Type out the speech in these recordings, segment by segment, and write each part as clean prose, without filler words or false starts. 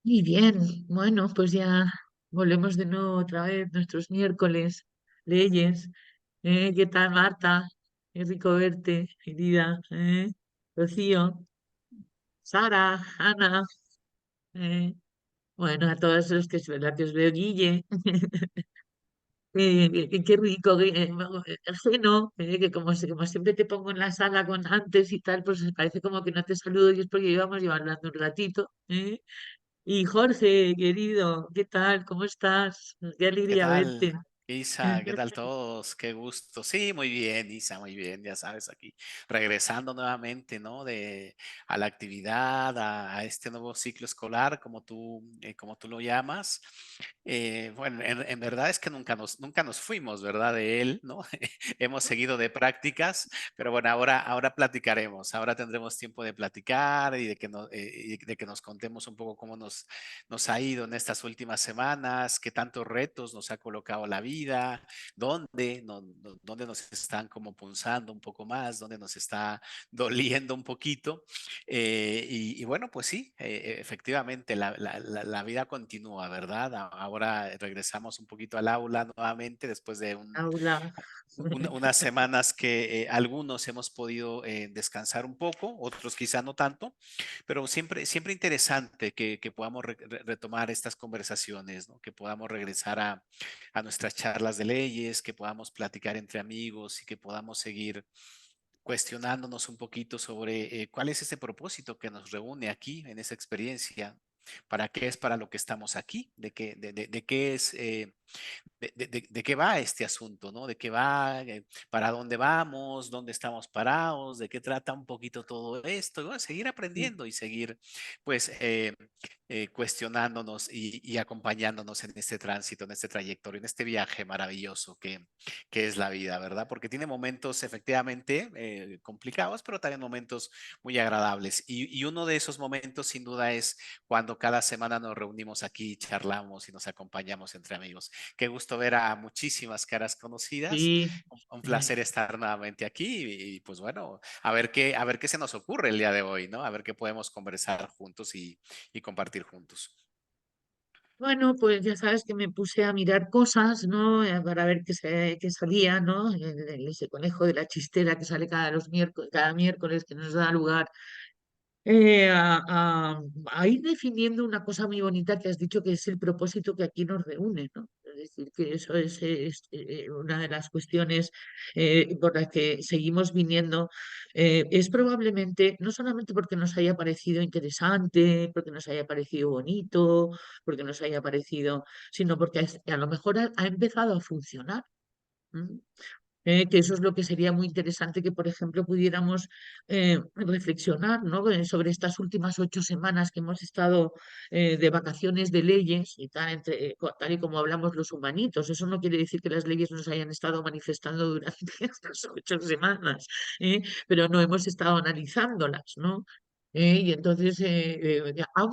Muy bien, bueno, pues ya volvemos de nuevo otra vez nuestros miércoles, leyes. ¿Qué tal, Marta? Qué rico verte, querida. Rocío, Sara, Ana. ¿eh? Bueno, a todos los que es verdad que os veo, Guille. Qué rico, ajeno, que como siempre te pongo en la sala con antes y tal, pues parece como que no te saludo y es porque llevamos ya hablando un ratito. Y Jorge, querido, ¿qué tal? ¿Cómo estás? Qué ¿Qué alegría tal, verte. Isa? ¿Qué tal todos? Qué gusto. Sí, muy bien, Isa, muy bien, ya sabes, aquí regresando nuevamente, ¿no? A la actividad, a este nuevo ciclo escolar, como tú lo llamas. Bueno, en verdad es que nunca nos fuimos, ¿verdad? De él, ¿no? Hemos seguido de prácticas, pero bueno, ahora platicaremos, ahora tendremos tiempo de platicar y y de que nos contemos un poco cómo nos ha ido en estas últimas semanas, qué tantos retos nos ha colocado la vida, dónde nos están como punzando un poco más, dónde nos está doliendo un poquito. Y bueno, pues sí, efectivamente, la vida continúa, ¿verdad? Ahora regresamos un poquito al aula nuevamente después de Aula. unas semanas que algunos hemos podido descansar un poco, otros quizá no tanto, pero siempre interesante que podamos retomar estas conversaciones, ¿no? Que podamos regresar a nuestras charlas de leyes, que podamos platicar entre amigos y que podamos seguir cuestionándonos un poquito sobre cuál es ese propósito que nos reúne aquí en esa experiencia. ¿Para qué es para lo que estamos aquí? ¿De qué es de qué va este asunto, ¿no? ¿De qué va? ¿Para dónde vamos? ¿Dónde estamos parados? ¿De qué trata un poquito todo esto? Y bueno, seguir aprendiendo y seguir, pues, cuestionándonos y acompañándonos en este tránsito, en este trayectorio, en este viaje maravilloso que es la vida, ¿verdad? Porque tiene momentos efectivamente complicados, pero también momentos muy agradables. Y uno de esos momentos, sin duda, es cuando cada semana nos reunimos aquí, charlamos y nos acompañamos entre amigos. Qué gusto ver a muchísimas caras conocidas. Sí, Un placer estar nuevamente aquí y, pues bueno, a ver qué se nos ocurre el día de hoy, ¿no? A ver qué podemos conversar juntos y compartir juntos. bueno, pues ya sabes que me puse a mirar cosas, ¿no? Para ver qué salía, ¿no? Ese conejo de la chistera que sale cada miércoles que nos da lugar a ir definiendo una cosa muy bonita que has dicho que es el propósito que aquí nos reúne, ¿no? Es decir, que eso es una de las cuestiones por las que seguimos viniendo. Es probablemente, no solamente porque nos haya parecido interesante, porque nos haya parecido bonito, porque nos haya parecido, sino porque a lo mejor ha empezado a funcionar. ¿M? Que eso es lo que sería muy interesante que, por ejemplo, pudiéramos reflexionar, ¿no? Sobre estas últimas 8 semanas que hemos estado de vacaciones de leyes y tal, tal y como hablamos los humanitos. Eso no quiere decir que las leyes nos hayan estado manifestando durante estas 8 semanas, pero no hemos estado analizándolas, ¿no? Y entonces han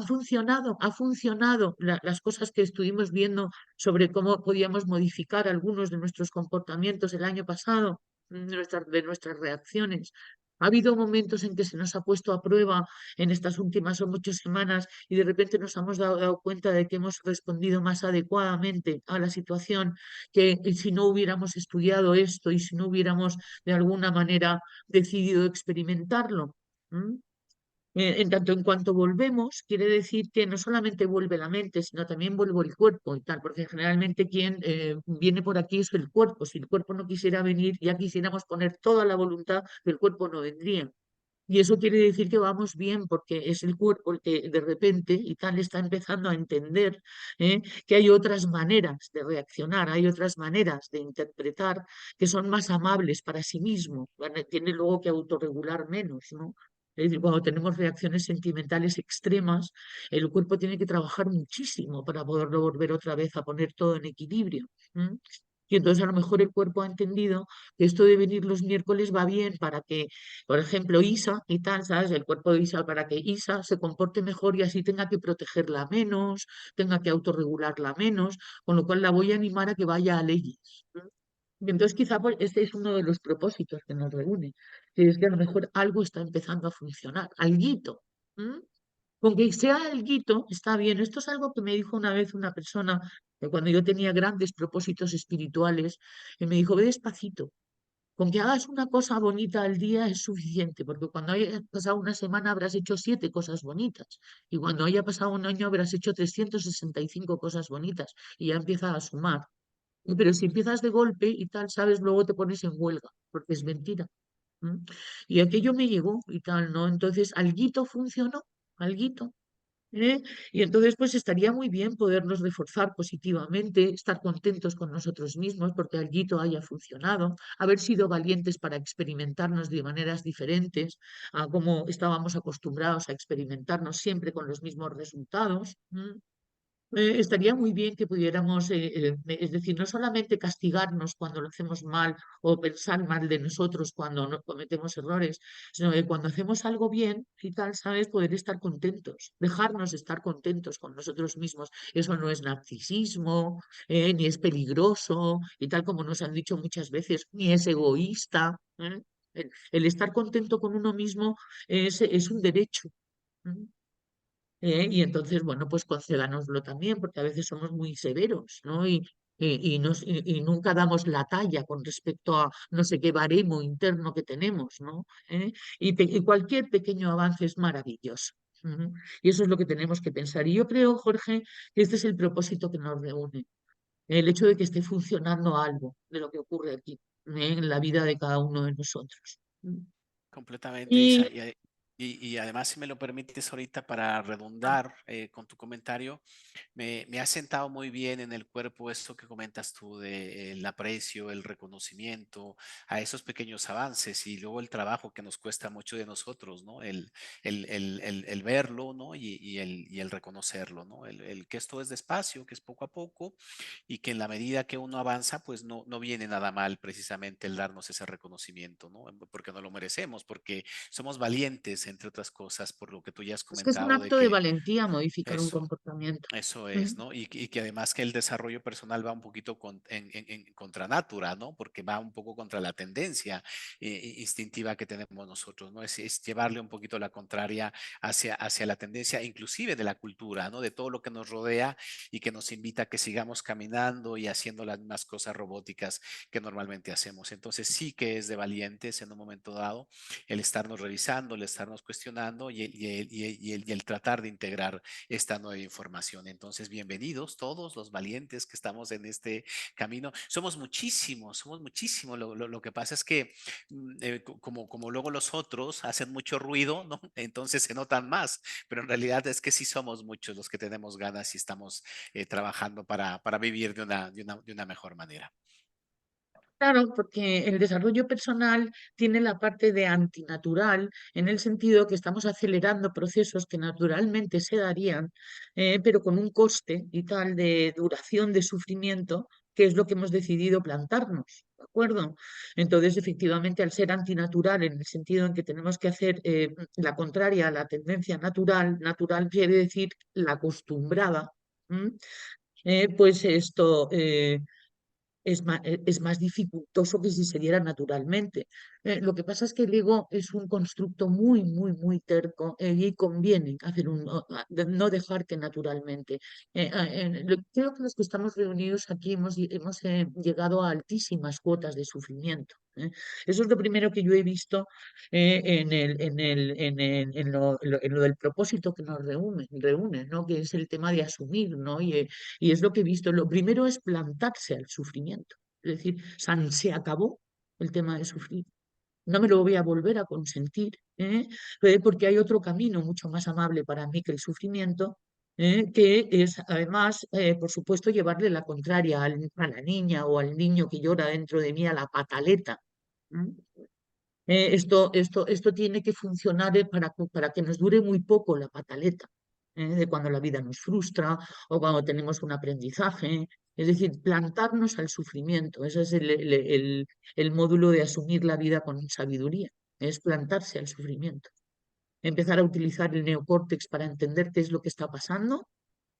funcionado las cosas que estuvimos viendo sobre cómo podíamos modificar algunos de nuestros comportamientos el año pasado, de nuestras reacciones. Ha habido momentos en que se nos ha puesto a prueba en estas últimas 8 semanas y de repente nos hemos dado cuenta de que hemos respondido más adecuadamente a la situación que si no hubiéramos estudiado esto y si no hubiéramos de alguna manera decidido experimentarlo. ¿M? En tanto en cuanto volvemos, quiere decir que no solamente vuelve la mente, sino también vuelve el cuerpo y tal, porque generalmente quien viene por aquí es el cuerpo. Si el cuerpo no quisiera venir, ya quisiéramos poner toda la voluntad, el cuerpo no vendría. Y eso quiere decir que vamos bien, porque es el cuerpo el que de repente y tal está empezando a entender que hay otras maneras de reaccionar, hay otras maneras de interpretar que son más amables para sí mismo. Tiene luego que autorregular menos, ¿no? Es decir, cuando tenemos reacciones sentimentales extremas, el cuerpo tiene que trabajar muchísimo para poderlo volver otra vez a poner todo en equilibrio. ¿M? Y entonces a lo mejor el cuerpo ha entendido que esto de venir los miércoles va bien para que, por ejemplo, Isa y tal, ¿sabes? El cuerpo de Isa para que Isa se comporte mejor y así tenga que protegerla menos, tenga que autorregularla menos, con lo cual la voy a animar a que vaya a leyes. Y entonces quizá pues, este es uno de los propósitos que nos reúne, que es que a lo mejor algo está empezando a funcionar, alguito. ¿M? Con que sea alguito, está bien. Esto es algo que me dijo una vez una persona que cuando yo tenía grandes propósitos espirituales, y me dijo, ve despacito. Con que hagas una cosa bonita al día es suficiente, porque cuando haya pasado una semana habrás hecho 7 cosas bonitas, y cuando haya pasado un año habrás hecho 365 cosas bonitas, y ya empieza a sumar. Pero si empiezas de golpe y tal, sabes, luego te pones en huelga, porque es mentira. ¿M? Y aquello me llegó y tal, ¿no? Entonces, alguito funcionó, alguito. ¿Eh? Y entonces, pues estaría muy bien podernos reforzar positivamente, estar contentos con nosotros mismos porque alguito haya funcionado, haber sido valientes para experimentarnos de maneras diferentes a como estábamos acostumbrados a experimentarnos siempre con los mismos resultados. Estaría muy bien que pudiéramos, es decir, no solamente castigarnos cuando lo hacemos mal o pensar mal de nosotros cuando no cometemos errores, sino que cuando hacemos algo bien y tal, ¿sabes? Poder estar contentos, dejarnos estar contentos con nosotros mismos. Eso no es narcisismo, ni es peligroso y tal como nos han dicho muchas veces, ni es egoísta. El estar contento con uno mismo es un derecho. ¿eh? Y entonces, bueno, pues concédanoslo también, porque a veces somos muy severos, ¿no? Y nunca damos la talla con respecto a no sé qué baremo interno que tenemos, ¿no? Y cualquier pequeño avance es maravilloso. Ujú. Y eso es lo que tenemos que pensar. Y yo creo, Jorge, que este es el propósito que nos reúne, el hecho de que esté funcionando algo de lo que ocurre aquí, en la vida de cada uno de nosotros. Completamente, Y Isa. Y además, si me lo permites ahorita para redundar con tu comentario, me ha sentado muy bien en el cuerpo esto que comentas tú de el aprecio, el reconocimiento a esos pequeños avances y luego el trabajo que nos cuesta mucho de nosotros, ¿no? El verlo, ¿no? Y el reconocerlo, ¿no? El que esto es despacio, que es poco a poco y que en la medida que uno avanza, pues no viene nada mal precisamente el darnos ese reconocimiento, ¿no? Porque no lo merecemos, porque somos valientes, entre otras cosas, por lo que tú ya has es que es un comentado de acto de que valentía modificar un eso, comportamiento. eso ¿eh? es, ¿no? Y que además que el desarrollo personal va un poquito en contra natura, ¿no? Porque va un poco contra la tendencia instintiva que tenemos nosotros, ¿no? Es llevarle un poquito la contraria hacia la tendencia, inclusive de la cultura, ¿no? De todo lo que nos rodea y que nos invita a que sigamos caminando y haciendo las mismas cosas robóticas que normalmente hacemos. Entonces sí que es de valientes en un momento dado el estarnos revisando, el estarnos cuestionando y el tratar de integrar esta nueva información. Entonces, bienvenidos todos los valientes que estamos en este camino. Somos muchísimos. Lo que pasa es que como luego los otros hacen mucho ruido, ¿no? Entonces se notan más, pero en realidad es que sí somos muchos los que tenemos ganas y estamos trabajando para vivir de una mejor manera. Claro, porque el desarrollo personal tiene la parte de antinatural, en el sentido que estamos acelerando procesos que naturalmente se darían, pero con un coste y tal de duración de sufrimiento, que es lo que hemos decidido plantarnos, ¿de acuerdo? Entonces, efectivamente, al ser antinatural, en el sentido en que tenemos que hacer la contraria a la tendencia natural, natural quiere decir la acostumbrada, ¿m? Pues esto es más dificultoso que si se diera naturalmente. Lo que pasa es que el ego es un constructo muy, muy, muy terco, y conviene hacer no dejar que naturalmente. Creo que los que estamos reunidos aquí hemos llegado a altísimas cuotas de sufrimiento. Eso es lo primero que yo he visto en lo del propósito que nos reúne, ¿no? Que es el tema de asumir, ¿no? Y es lo que he visto. Lo primero es plantarse al sufrimiento. Es decir, se acabó el tema de sufrir. No me lo voy a volver a consentir, porque hay otro camino mucho más amable para mí que el sufrimiento, que es además, por supuesto, llevarle la contraria a la niña o al niño que llora dentro de mí a la pataleta. ¿m? Esto tiene que funcionar para que nos dure muy poco la pataleta, de cuando la vida nos frustra o cuando tenemos un aprendizaje. Es decir, plantarnos al sufrimiento. Ese es el módulo de asumir la vida con sabiduría. Es plantarse al sufrimiento. Empezar a utilizar el neocórtex para entender qué es lo que está pasando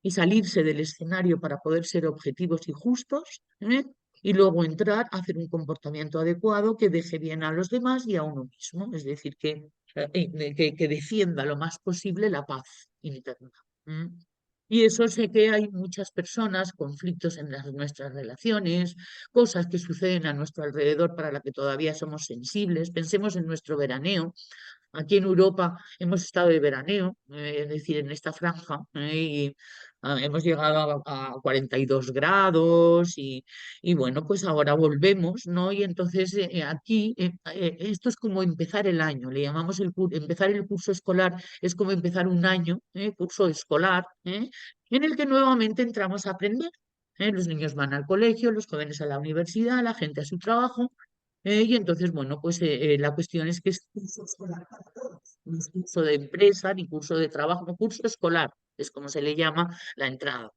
y salirse del escenario para poder ser objetivos y justos, y luego entrar a hacer un comportamiento adecuado que deje bien a los demás y a uno mismo. Es decir, que que defienda lo más posible la paz interna. ¿M? Y eso sé que hay muchas personas, conflictos en nuestras relaciones, cosas que suceden a nuestro alrededor para las que todavía somos sensibles. Pensemos en nuestro veraneo. Aquí en Europa hemos estado de veraneo, es decir, en esta franja, y hemos llegado a 42 grados y bueno, pues ahora volvemos, ¿no? Y entonces aquí esto es como empezar el año, le llamamos empezar el curso escolar, es como empezar un año, curso escolar, en el que nuevamente entramos a aprender. Los niños van al colegio, los jóvenes a la universidad, la gente a su trabajo. Y entonces, bueno, pues la cuestión es que es curso escolar para todos. No es curso de empresa ni curso de trabajo, no, curso escolar, es como se le llama la entrada.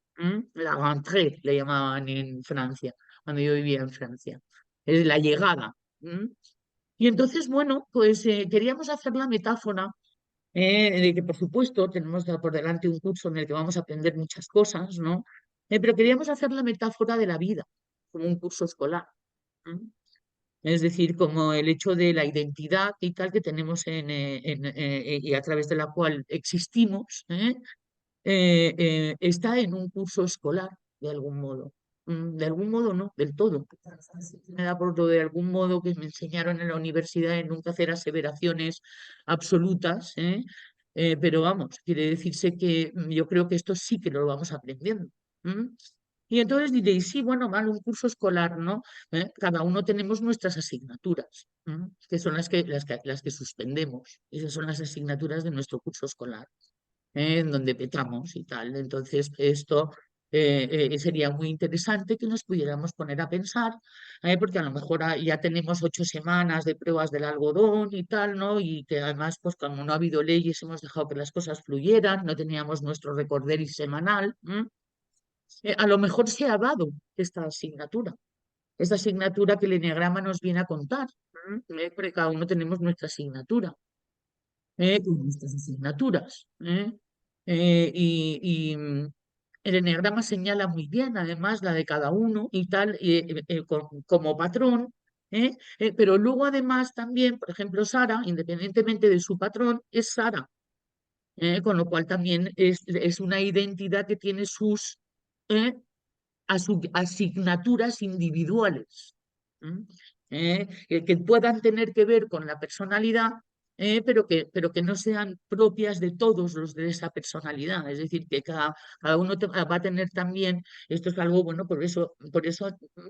La rentrée le llamaban en Francia, cuando yo vivía en Francia. Es la llegada. Y entonces, bueno, pues queríamos hacer la metáfora de que, por supuesto, tenemos por delante un curso en el que vamos a aprender muchas cosas, ¿no? Pero queríamos hacer la metáfora de la vida, como un curso escolar. ¿M? Es decir, como el hecho de la identidad y tal que tenemos y a través de la cual existimos, está en un curso escolar, de algún modo. De algún modo no, del todo. Me da por lo de algún modo que me enseñaron en la universidad en nunca hacer aseveraciones absolutas, pero vamos, quiere decirse que yo creo que esto sí que lo vamos aprendiendo. ¿M? Y entonces diréis, sí, bueno, mal, un curso escolar, ¿no? Cada uno tenemos nuestras asignaturas, que son las que suspendemos. Esas son las asignaturas de nuestro curso escolar, en donde petamos y tal. Entonces, esto sería muy interesante que nos pudiéramos poner a pensar, porque a lo mejor ya tenemos 8 semanas de pruebas del algodón y tal, ¿no? Y que además, pues como no ha habido leyes, hemos dejado que las cosas fluyeran, no teníamos nuestro recorderis semanal. A lo mejor se ha dado esta asignatura que el eneagrama nos viene a contar, porque cada uno tenemos nuestra asignatura, con nuestras asignaturas. El eneagrama señala muy bien, además, la de cada uno y tal, como patrón. Pero luego, además, también, por ejemplo, Sara, independientemente de su patrón, es Sara. Con lo cual también es una identidad que tiene sus eh, asignaturas individuales, ¿m? Que puedan tener que ver con la personalidad, pero que no sean propias de todos los de esa personalidad. Es decir, que cada uno va a tener también, esto es algo bueno, por eso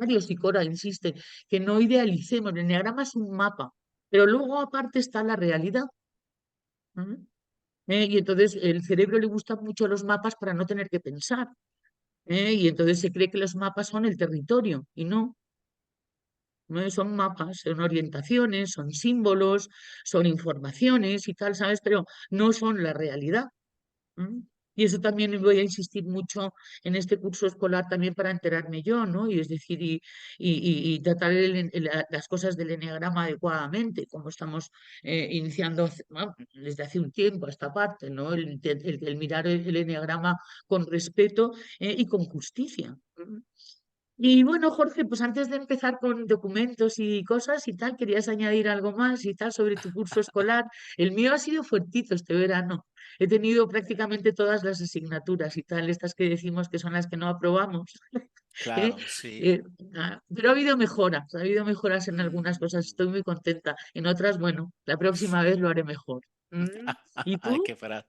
Mario Sicora insiste, que no idealicemos, el enneagrama es un mapa, pero luego aparte está la realidad. ¿M? Y entonces el cerebro le gustan mucho los mapas para no tener que pensar. Y entonces se cree que los mapas son el territorio y no, no son mapas, son orientaciones, son símbolos, son informaciones y tal, ¿sabes? Pero no son la realidad. ¿M? Y eso también voy a insistir mucho en este curso escolar también para enterarme yo, ¿no? Y es decir, y tratar las cosas del eneagrama adecuadamente, como estamos iniciando bueno, desde hace un tiempo esta parte, ¿no? El mirar el eneagrama con respeto y con justicia. Y bueno, Jorge, pues antes de empezar con documentos y cosas y tal, ¿querías añadir algo más y tal sobre tu curso escolar? El mío ha sido fuertito este verano. He tenido prácticamente todas las asignaturas y tal, estas que decimos que son las que no aprobamos. ¿eh? Claro, sí. Eh, pero ha habido mejoras en algunas cosas, Mm. estoy muy contenta. En otras, bueno, la próxima vez lo haré mejor. ¿Y Ay, tú? qué frase,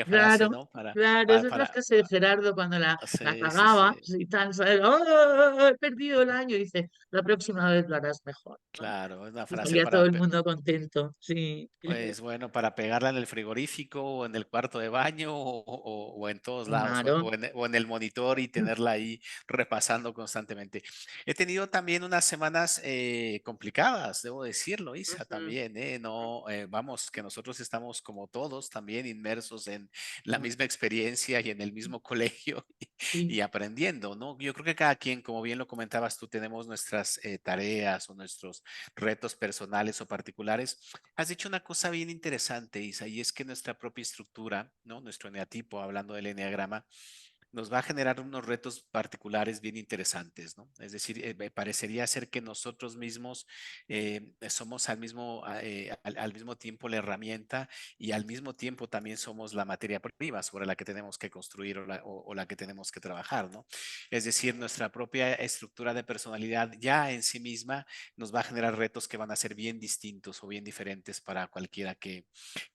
Claro, ¿no? Para, claro, para, esa es la para, frase de Gerardo cuando la sí, sí, cagaba sí. y tal, ¿sabes? ¡Oh, he perdido el año! Y dice, la próxima vez lo harás mejor, ¿no? Claro, es una Y frase salía todo el mundo contento, sí. pues bueno, para pegarla en el frigorífico o en el cuarto de baño o en todos lados, Claro. o en el monitor y tenerla ahí repasando constantemente. He tenido también unas semanas complicadas, debo decirlo, Isa, Ujú, también, ¿eh? No, vamos, que nosotros estamos como todos también inmersos en la claro, misma experiencia y en el mismo colegio sí, y aprendiendo, ¿no? Yo creo que cada quien, como bien lo comentabas tú, tenemos nuestras tareas o nuestros retos personales o particulares. Has dicho una cosa bien interesante, Isa, y es que nuestra propia estructura, ¿no? Nuestro eneatipo, hablando del eneagrama, nos va a generar unos retos particulares bien interesantes, ¿no? Es decir, me parecería ser que nosotros mismos somos al mismo tiempo la herramienta y al mismo tiempo también somos la materia prima sobre la que tenemos que construir o la que tenemos que trabajar, ¿no? Es decir, nuestra propia estructura de personalidad ya en sí misma nos va a generar retos que van a ser bien distintos o bien diferentes para cualquiera que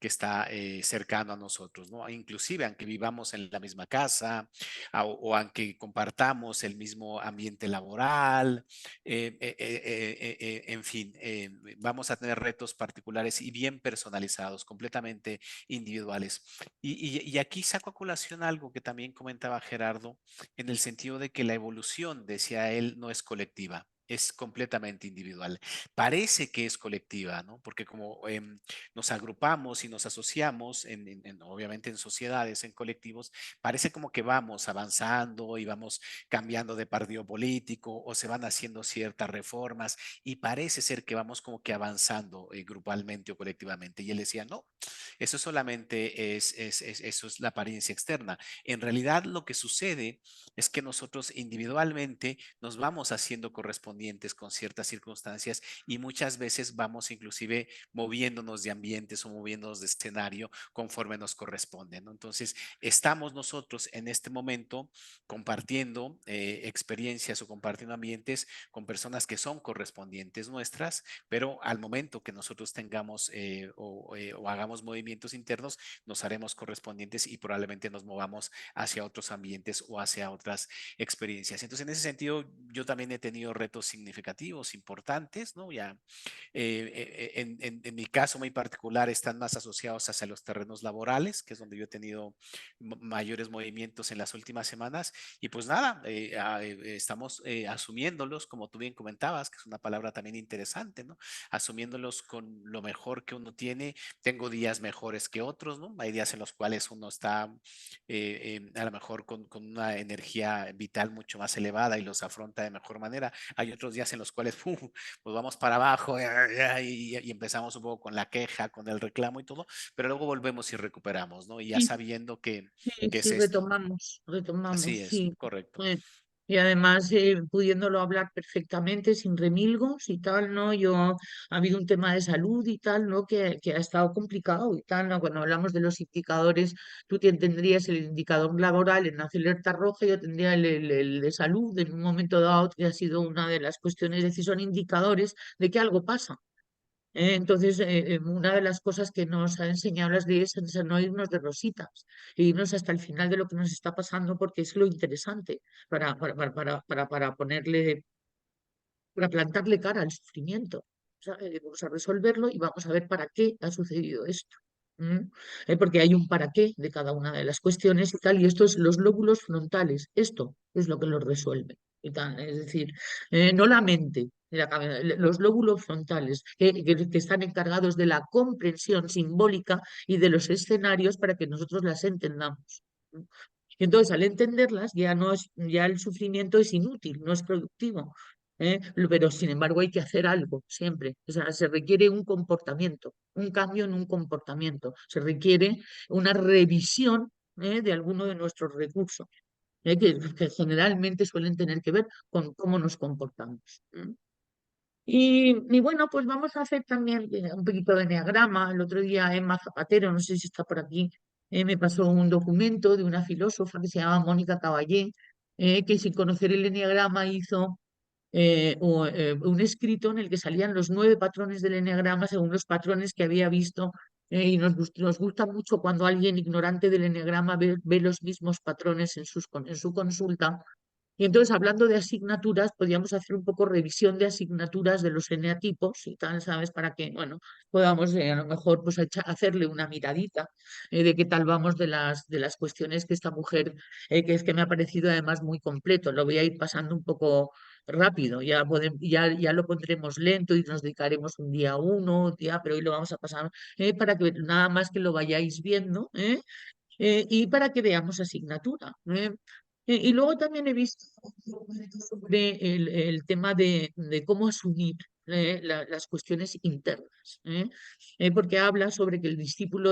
está cercano a nosotros, ¿no? Inclusive aunque vivamos en la misma casa o aunque compartamos el mismo ambiente laboral, en fin, vamos a tener retos particulares y bien personalizados, completamente individuales. Y aquí saco a colación algo que también comentaba Gerardo, en el sentido de que la evolución, decía él, no es colectiva. Es completamente individual. Parece que es colectiva, ¿no? Porque como nos agrupamos y nos asociamos, obviamente en sociedades, en colectivos, parece como que vamos avanzando y vamos cambiando de partido político o se van haciendo ciertas reformas y parece ser que vamos como que avanzando grupalmente o colectivamente. Y él decía, no, eso solamente eso es la apariencia externa. En realidad lo que sucede es que nosotros individualmente nos vamos haciendo correspondientes con ciertas circunstancias y muchas veces vamos inclusive moviéndonos de ambientes o moviéndonos de escenario conforme nos corresponde, ¿no? Entonces, estamos nosotros en este momento compartiendo experiencias o compartiendo ambientes con personas que son correspondientes nuestras, pero al momento que nosotros tengamos o hagamos movimientos internos, nos haremos correspondientes y probablemente nos movamos hacia otros ambientes o hacia otras experiencias. Entonces, en ese sentido, yo también he tenido retos significativos, importantes, ¿no? Ya en mi caso muy particular están más asociados hacia los terrenos laborales, que es donde yo he tenido mayores movimientos en las últimas semanas. Y pues nada, estamos asumiéndolos, como tú bien comentabas, que es una palabra también interesante, ¿no? Asumiéndolos con lo mejor que uno tiene. Tengo días mejores que otros, ¿no? Hay días en los cuales uno está a lo mejor con una energía vital mucho más elevada y los afronta de mejor manera. Hay otros días en los cuales pues vamos para abajo y empezamos un poco con la queja, con el reclamo y todo, pero luego volvemos y recuperamos, ¿no? Y ya Sí, sabiendo sí, que es sí, esto. retomamos, Así es, sí. correcto. Eh, y además pudiéndolo hablar perfectamente, sin remilgos y tal, ¿no? Ha habido un tema de salud y tal, ¿no? Que ha estado complicado y tal, ¿no? Cuando hablamos de los indicadores, tú tendrías el indicador laboral en alerta roja, yo tendría el de salud en un momento dado, que ha sido una de las cuestiones, es decir, son indicadores de que algo pasa. Entonces, una de las cosas que nos ha enseñado las leyes es a no irnos de rositas, e irnos hasta el final de lo que nos está pasando, porque es lo interesante para ponerle, para plantarle cara al sufrimiento. O sea, vamos a resolverlo y vamos a ver para qué ha sucedido esto. ¿M? Porque hay un para qué de cada una de las cuestiones y tal, y estos los lóbulos frontales, esto es lo que los resuelve. Y tal, es decir, no la mente, los lóbulos frontales que están encargados de la comprensión simbólica y de los escenarios para que nosotros las entendamos. ¿M? Y entonces, al entenderlas, ya no es, ya el sufrimiento es inútil, no es productivo. Pero sin embargo hay que hacer algo siempre. O sea, se requiere un comportamiento, un cambio en un comportamiento. Se requiere una revisión de alguno de nuestros recursos, que generalmente suelen tener que ver con cómo nos comportamos. Y bueno, pues vamos a hacer también un poquito de enneagrama. El otro día Emma Zapatero, no sé si está por aquí, me pasó un documento de una filósofa que se llama Mónica Caballé, que sin conocer el enneagrama hizo un escrito en el que salían los 9 patrones del eneagrama según los patrones que había visto. Y nos gusta mucho cuando alguien ignorante del eneagrama ve los mismos patrones en su consulta. Y entonces, hablando de asignaturas, podríamos hacer un poco revisión de asignaturas de los eneatipos y tal, ¿sabes? Para que, bueno, podamos a lo mejor pues hacerle una miradita de qué tal vamos de las cuestiones que esta mujer, que es que me ha parecido además muy completo. Lo voy a ir pasando un poco rápido, ya lo pondremos lento y nos dedicaremos un día a uno, ya, pero hoy lo vamos a pasar para que nada más que lo vayáis viendo, y para que veamos asignatura. Y luego también he visto sobre el tema de cómo asumir las cuestiones internas, porque habla sobre que el discípulo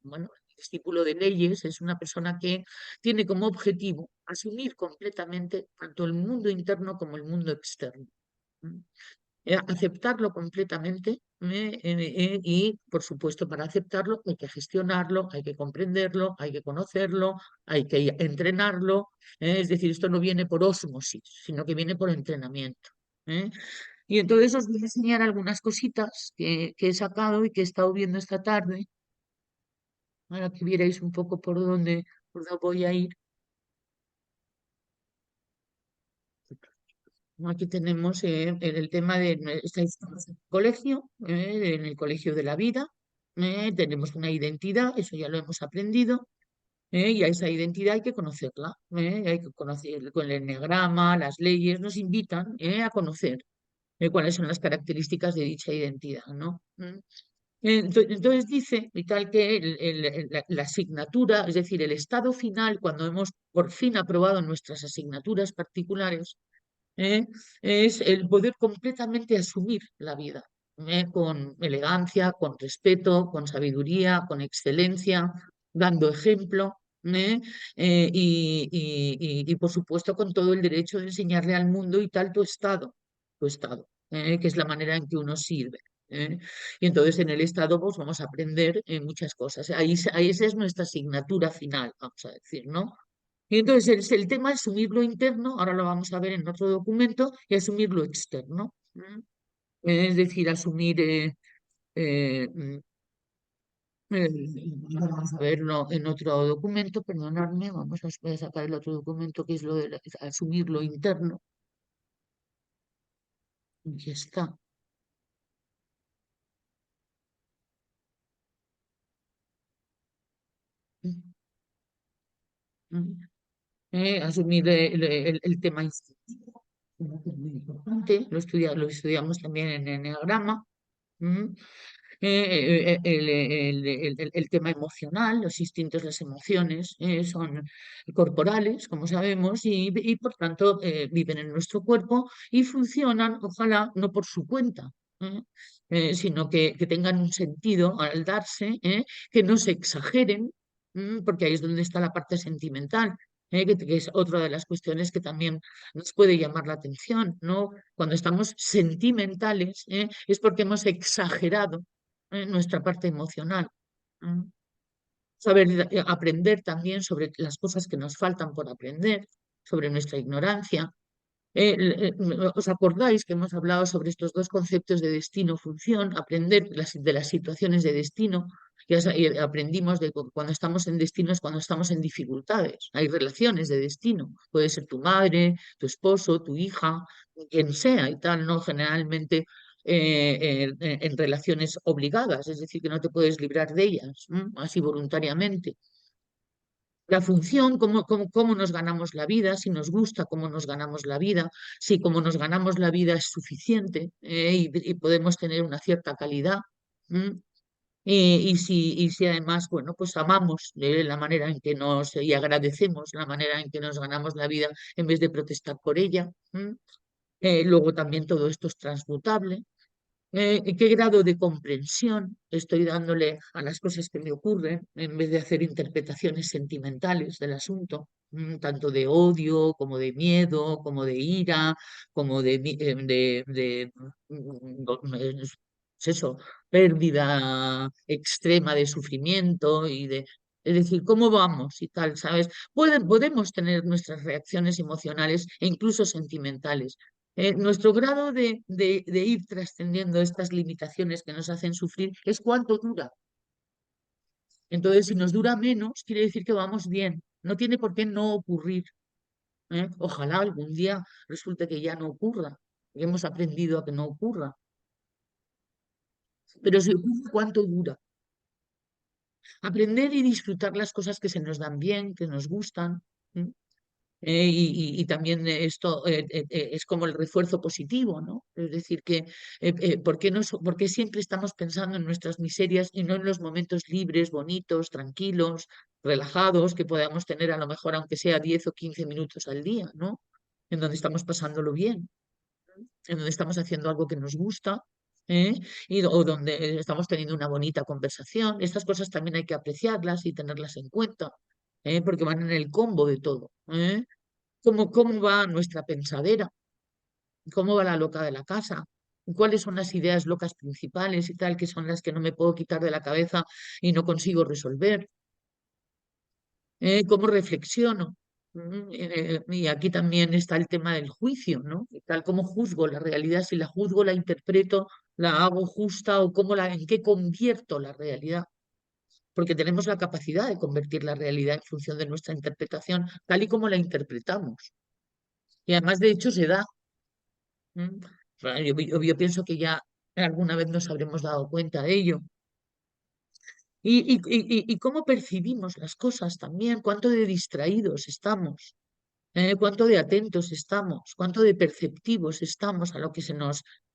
bueno, el discípulo de Leyes, es una persona que tiene como objetivo asumir completamente tanto el mundo interno como el mundo externo. ¿Mm? Aceptarlo completamente y, por supuesto, para aceptarlo hay que gestionarlo, hay que comprenderlo, hay que conocerlo, hay que entrenarlo. Es decir, esto no viene por ósmosis, sino que viene por entrenamiento. ¿eh? Y entonces os voy a enseñar algunas cositas que he sacado y que he estado viendo esta tarde, para que vierais un poco por dónde voy a ir. Aquí tenemos el tema de estáis todos en el colegio, en el colegio de la vida. Tenemos una identidad, eso ya lo hemos aprendido, y a esa identidad hay que conocerla. Hay que conocer con el enneagrama, las leyes nos invitan a conocer cuáles son las características de dicha identidad, ¿no? Entonces dice, y tal que la asignatura, es decir, el estado final, cuando hemos por fin aprobado nuestras asignaturas particulares, ¿eh? Es el poder completamente asumir la vida, con elegancia, con respeto, con sabiduría, con excelencia, dando ejemplo, ¿eh? Y, por supuesto con todo el derecho de enseñarle al mundo y tal tu estado, que es la manera en que uno sirve. ¿eh? Y entonces en el estado pues, vamos a aprender muchas cosas. Ahí esa es nuestra asignatura final, vamos a decir, ¿no? Y entonces el tema es asumir lo interno, ahora lo vamos a ver en otro documento, y asumir lo externo. Es decir, asumir, eh, vamos a verlo en otro documento, perdonadme, voy a sacar el otro documento que es lo de asumir lo interno. Y ya está. Asumir el tema instintivo, que es muy importante, lo estudiamos también en Enneagrama. ¿m? El tema emocional, los instintos, las emociones son corporales, como sabemos, y por tanto viven en nuestro cuerpo y funcionan, ojalá, no por su cuenta, ¿eh? Sino que tengan un sentido al darse, que no se exageren, porque ahí es donde está la parte sentimental. Que es otra de las cuestiones que también nos puede llamar la atención, ¿no? Cuando estamos sentimentales, es porque hemos exagerado nuestra parte emocional. ¿m? Saber aprender también sobre las cosas que nos faltan por aprender, sobre nuestra ignorancia. ¿Os acordáis que hemos hablado sobre estos dos conceptos de destino-función? Aprender de las situaciones de destino. Aprendimos de que cuando estamos en destinos, cuando estamos en dificultades. Hay relaciones de destino. Puede ser tu madre, tu esposo, tu hija, quien sea y tal, ¿no? Generalmente en relaciones obligadas, es decir, que no te puedes librar de ellas, así voluntariamente. La función, cómo nos ganamos la vida, si nos gusta cómo nos ganamos la vida, si cómo nos ganamos la vida es suficiente y podemos tener una cierta calidad. ¿m? Y si además, bueno, pues amamos la manera en que y agradecemos la manera en que nos ganamos la vida en vez de protestar por ella. Luego también todo esto es transmutable. ¿Qué grado de comprensión estoy dándole a las cosas que me ocurren en vez de hacer interpretaciones sentimentales del asunto, tanto de odio como de miedo, como de ira, como pues eso, pérdida extrema de sufrimiento es decir, ¿cómo vamos y tal, sabes? Podemos tener nuestras reacciones emocionales e incluso sentimentales. Nuestro grado de ir trascendiendo estas limitaciones que nos hacen sufrir es cuánto dura. Entonces, si nos dura menos, quiere decir que vamos bien. No tiene por qué no ocurrir. Ojalá algún día resulte que ya no ocurra, que hemos aprendido a que no ocurra. Pero si ocurre, ¿cuánto dura? Aprender y disfrutar las cosas que se nos dan bien, que nos gustan. ¿m? Y también esto es como el refuerzo positivo, ¿no? Es decir, que ¿por qué siempre estamos pensando en nuestras miserias y no en los momentos libres, bonitos, tranquilos, relajados que podamos tener a lo mejor, aunque sea 10 o 15 minutos al día, ¿no? En donde estamos pasándolo bien, en donde estamos haciendo algo que nos gusta. ¿eh? O donde estamos teniendo una bonita conversación. Estas cosas también hay que apreciarlas y tenerlas en cuenta, porque van en el combo de todo. ¿Cómo va nuestra pensadera? ¿Cómo va la loca de la casa? ¿Cuáles son las ideas locas principales y tal, que son las que no me puedo quitar de la cabeza y no consigo resolver? ¿Cómo reflexiono? Y aquí también está el tema del juicio, ¿no? Y tal como juzgo la realidad, si la juzgo, la interpreto, la hago justa o en qué convierto la realidad, porque tenemos la capacidad de convertir la realidad en función de nuestra interpretación, tal y como la interpretamos. Y además, de hecho, se da. ¿m? Bueno, yo pienso que ya alguna vez nos habremos dado cuenta de ello. Y cómo percibimos las cosas también, cuánto de distraídos estamos. Cuánto de atentos estamos, cuánto de perceptivos estamos a lo que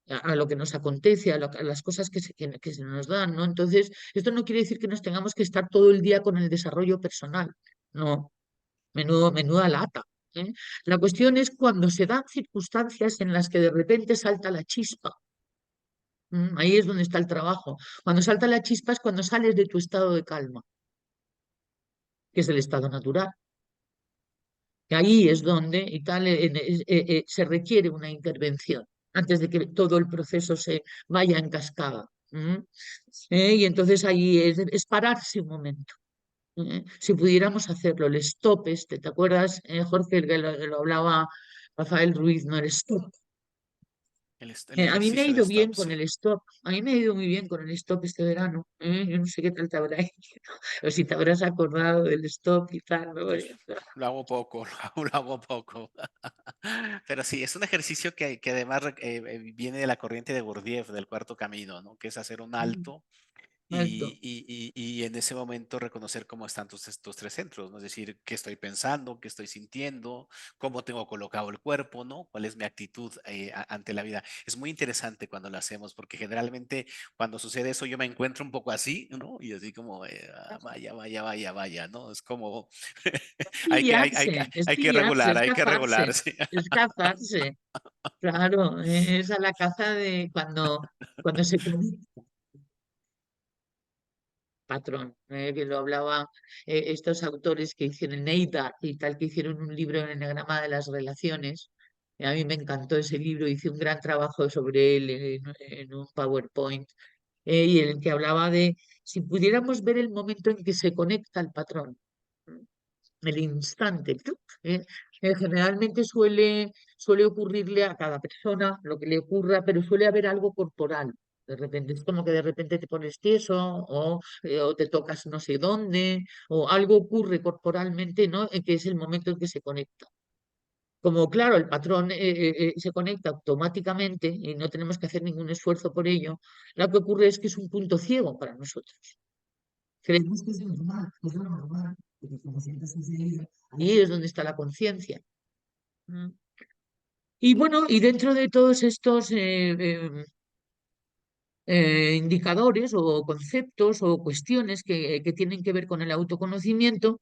a lo que nos acontece, a las cosas que se nos dan, ¿no? Entonces, esto no quiere decir que nos tengamos que estar todo el día con el desarrollo personal, no, menuda lata. ¿eh? La cuestión es cuando se dan circunstancias en las que de repente salta la chispa. Ahí es donde está el trabajo. Cuando salta la chispa es cuando sales de tu estado de calma, que es el estado natural. Que ahí es donde y tal, se requiere una intervención antes de que todo el proceso se vaya en cascada. Y entonces ahí es pararse un momento. Si pudiéramos hacerlo, el stop este, ¿te acuerdas, Jorge, que lo hablaba Rafael Ruiz, no el stop? El A mí me ha ejercicio de ido bien stop, con sí. el stop, a mí me ha ido muy bien con el stop este verano. Yo no sé qué tal te habrá ido, o si te habrás acordado del stop y tal, ¿no? Lo hago poco, lo hago poco. Pero sí, es un ejercicio que además viene de la corriente de Gurdjieff, del cuarto camino, ¿no? Que es hacer un alto Alto. y en ese momento reconocer cómo están estos tres centros, ¿no? Es decir, qué estoy pensando, qué estoy sintiendo, cómo tengo colocado el cuerpo, ¿no? ¿Cuál es mi actitud ante la vida? Es muy interesante cuando lo hacemos, porque generalmente cuando sucede eso yo me encuentro un poco así, ¿no? Y así como, vaya, vaya, vaya, vaya, ¿no? Es como, Es hay que pillarse, regular, es hay que cazarse, regular, sí. es cazarse. Claro, es a la caza de cuando se conecta patrón, que lo hablaba estos autores que hicieron Neidar y tal, que hicieron un libro en el enagrama de las relaciones. A mí me encantó ese libro, hice un gran trabajo sobre él en un PowerPoint, y en el que hablaba de si pudiéramos ver el momento en que se conecta el patrón, el instante, el ¡tuc! Generalmente suele ocurrirle a cada persona lo que le ocurra, pero suele haber algo corporal. De repente, es como que de repente te pones tieso o te tocas no sé dónde, o algo ocurre corporalmente, ¿no? En que es el momento en que se conecta. Como claro, el patrón se conecta automáticamente y no tenemos que hacer ningún esfuerzo por ello, lo que ocurre es que es un punto ciego para nosotros. Creemos que es normal, que es lo normal, porque como siempre sucede, ahí es donde está la conciencia. Mm. Y bueno, y dentro de todos estos indicadores o conceptos o cuestiones que tienen que ver con el autoconocimiento,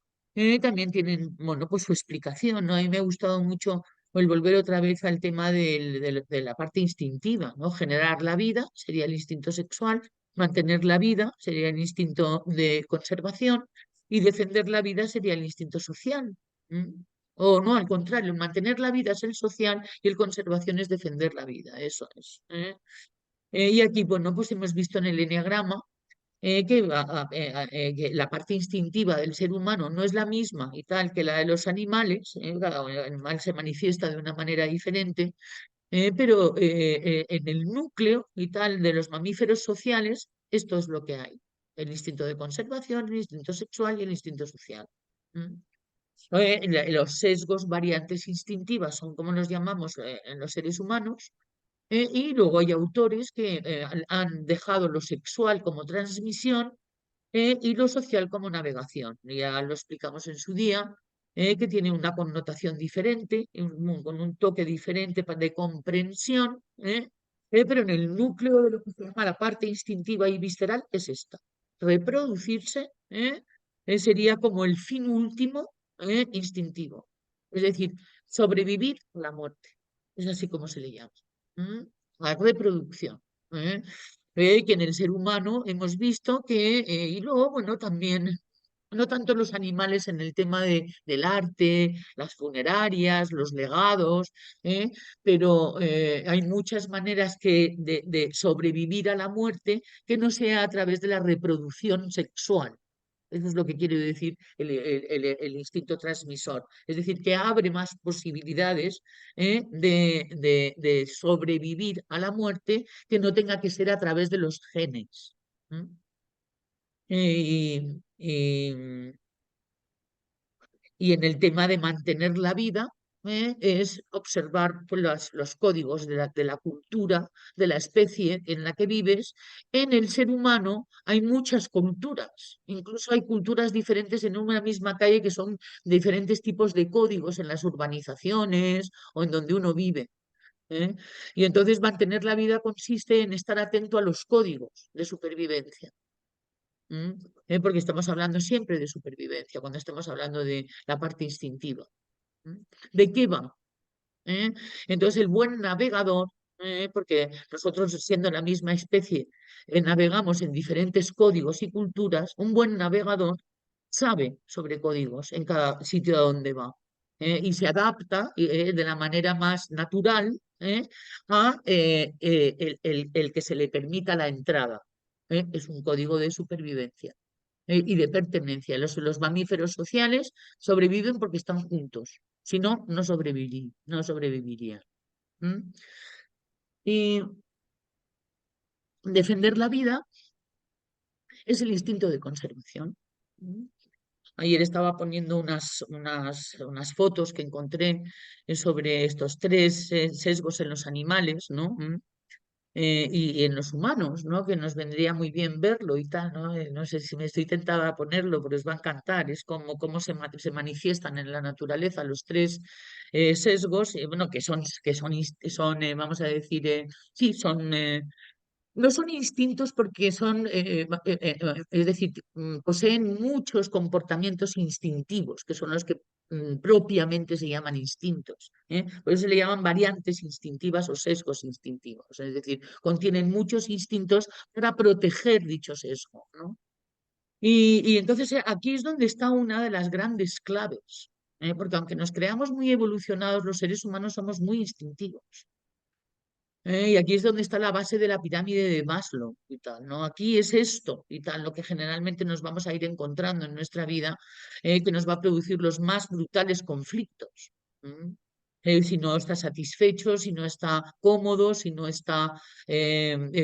también tienen, bueno, pues su explicación, ¿no? A mí me ha gustado mucho el volver otra vez al tema de la parte instintiva, ¿no? Generar la vida sería el instinto sexual, mantener la vida sería el instinto de conservación y defender la vida sería el instinto social. ¿m? O no, al contrario, mantener la vida es el social y el conservación es defender la vida, eso es. Y aquí, bueno, pues hemos visto en el eneagrama que la parte instintiva del ser humano no es la misma y tal que la de los animales, cada animal se manifiesta de una manera diferente, pero en el núcleo y tal de los mamíferos sociales, esto es lo que hay. El instinto de conservación, el instinto sexual y el instinto social. ¿m? Los sesgos variantes instintivas son como los llamamos en los seres humanos, y luego hay autores que han dejado lo sexual como transmisión y lo social como navegación. Ya lo explicamos en su día, que tiene una connotación diferente, con un toque diferente de comprensión, pero en el núcleo de lo que se llama la parte instintiva y visceral es esta. Reproducirse sería como el fin último instintivo. Es decir, sobrevivir a la muerte. Es así como se le llama. ¿m? La reproducción. ¿eh? Que en el ser humano hemos visto que, y luego, bueno, también, no tanto los animales en el tema del arte, las funerarias, los legados, ¿eh? Pero hay muchas maneras de sobrevivir a la muerte que no sea a través de la reproducción sexual. Eso es lo que quiere decir el instinto transmisor. Es decir, que abre más posibilidades, de sobrevivir a la muerte que no tenga que ser a través de los genes. ¿M? Y y en el tema de mantener la vida, es observar pues, los códigos de la cultura, de la especie en la que vives. En el ser humano hay muchas culturas, incluso hay culturas diferentes en una misma calle que son diferentes tipos de códigos en las urbanizaciones o en donde uno vive. ¿Eh? Y entonces mantener la vida consiste en estar atento a los códigos de supervivencia. ¿M? Porque estamos hablando siempre de supervivencia, cuando estamos hablando de la parte instintiva. ¿M? ¿De qué va? ¿Eh? Entonces, el buen navegador, porque nosotros siendo la misma especie, navegamos en diferentes códigos y culturas, un buen navegador sabe sobre códigos en cada sitio a donde va, y se adapta de la manera más natural, a el que se le permita la entrada. Es un código de supervivencia, y de pertenencia. Los mamíferos sociales sobreviven porque están juntos. Si no, no sobrevivirían. ¿M? Y defender la vida es el instinto de conservación. ¿M? Ayer estaba poniendo unas fotos que encontré, sobre estos tres sesgos en los animales, ¿no? ¿M? Y en los humanos, ¿no? Que nos vendría muy bien verlo y tal, ¿no? No sé si me estoy tentada a ponerlo, pero os va a encantar. Es como cómo se manifiestan en la naturaleza los tres sesgos, bueno, vamos a decir, sí, no son instintos porque es decir, poseen muchos comportamientos instintivos, que son los que propiamente se llaman instintos. Por eso se le llaman variantes instintivas o sesgos instintivos. Es decir, contienen muchos instintos para proteger dicho sesgo, ¿no? Y entonces aquí es donde está una de las grandes claves, porque aunque nos creamos muy evolucionados, los seres humanos somos muy instintivos. Y aquí es donde está la base de la pirámide de Maslow y tal, ¿no? Aquí es esto y tal, lo que generalmente nos vamos a ir encontrando en nuestra vida, que nos va a producir los más brutales conflictos. ¿M? Si no está satisfecho, si no está cómodo, si no está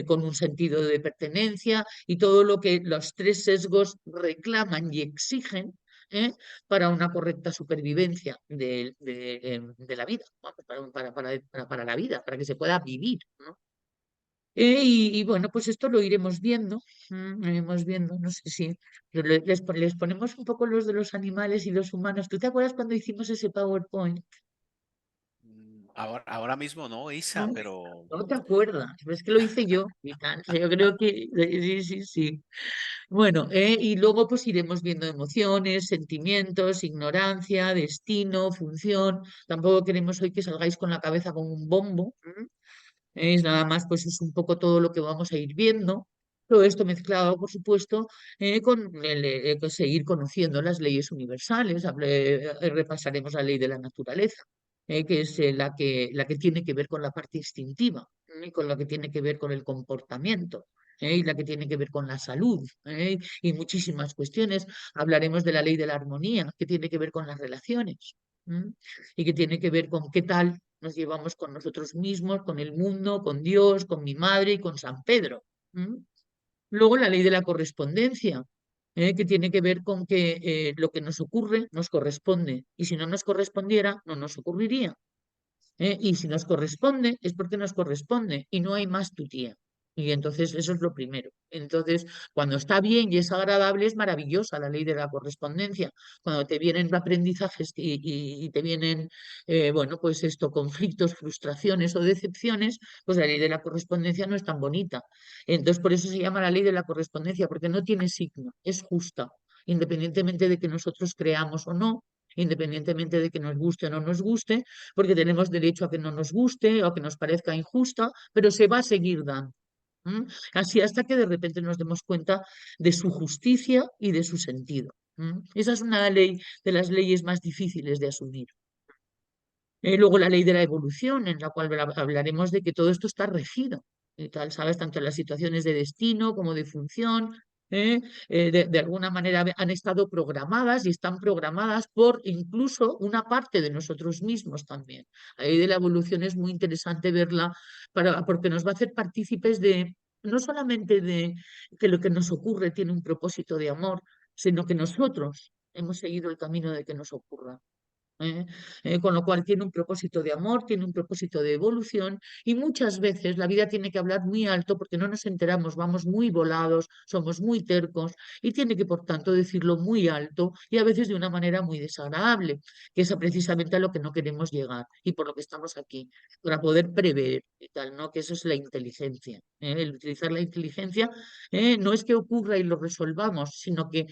con un sentido de pertenencia y todo lo que los tres sesgos reclaman y exigen, ¿eh? Para una correcta supervivencia de la vida, vamos, para la vida, para que se pueda vivir, ¿no? Y bueno, pues esto lo iremos viendo, iremos viendo, no sé si les ponemos un poco los de los animales y los humanos. ¿Tú te acuerdas cuando hicimos ese PowerPoint? Ahora mismo no, ¿No? Isa, pero No te acuerdas, pero es que lo hice yo y tal. Yo creo que sí, sí, sí. Bueno, y luego pues iremos viendo emociones, sentimientos, ignorancia, destino, función. Tampoco queremos hoy que salgáis con la cabeza como un bombo. Es nada más, pues es un poco todo lo que vamos a ir viendo. Todo esto mezclado, por supuesto, con seguir conociendo las leyes universales. Repasaremos la ley de la naturaleza, que es la que tiene que ver con la parte instintiva, y con la que tiene que ver con el comportamiento, y la que tiene que ver con la salud, y muchísimas cuestiones. Hablaremos de la ley de la armonía, que tiene que ver con las relaciones, y que tiene que ver con qué tal nos llevamos con nosotros mismos, con el mundo, con Dios, con mi madre y con San Pedro. ¿M? Luego la ley de la correspondencia, que tiene que ver con que lo que nos ocurre nos corresponde y si no nos correspondiera, no nos ocurriría. Y si nos corresponde, es porque nos corresponde y no hay más tu tía. Y entonces eso es lo primero. Entonces, cuando está bien y es agradable, es maravillosa la ley de la correspondencia. Cuando te vienen aprendizajes y te vienen, bueno, pues esto, conflictos, frustraciones o decepciones, pues la ley de la correspondencia no es tan bonita. Entonces, por eso se llama la ley de la correspondencia, porque no tiene signo, es justa, independientemente de que nosotros creamos o no, independientemente de que nos guste o no nos guste, porque tenemos derecho a que no nos guste o a que nos parezca injusta, pero se va a seguir dando. ¿m? Así hasta que de repente nos demos cuenta de su justicia y de su sentido. ¿M? Esa es una ley de las leyes más difíciles de asumir. Luego la ley de la evolución, en la cual hablaremos de que todo esto está regido y tal, ¿sabes? Tanto en las situaciones de destino como de función, ¿eh? De alguna manera han estado programadas y están programadas por incluso una parte de nosotros mismos también. La ley de la evolución es muy interesante verla porque nos va a hacer partícipes de, no solamente de que lo que nos ocurre tiene un propósito de amor, sino que nosotros hemos seguido el camino de que nos ocurra. ¿eh? Con lo cual tiene un propósito de amor, tiene un propósito de evolución y muchas veces la vida tiene que hablar muy alto porque no nos enteramos, vamos muy volados, somos muy tercos y tiene que, por tanto, decirlo muy alto y a veces de una manera muy desagradable, que es precisamente a lo que no queremos llegar y por lo que estamos aquí, para poder prever y tal, ¿no? Que eso es la inteligencia. El utilizar la inteligencia no es que ocurra y lo resolvamos, sino que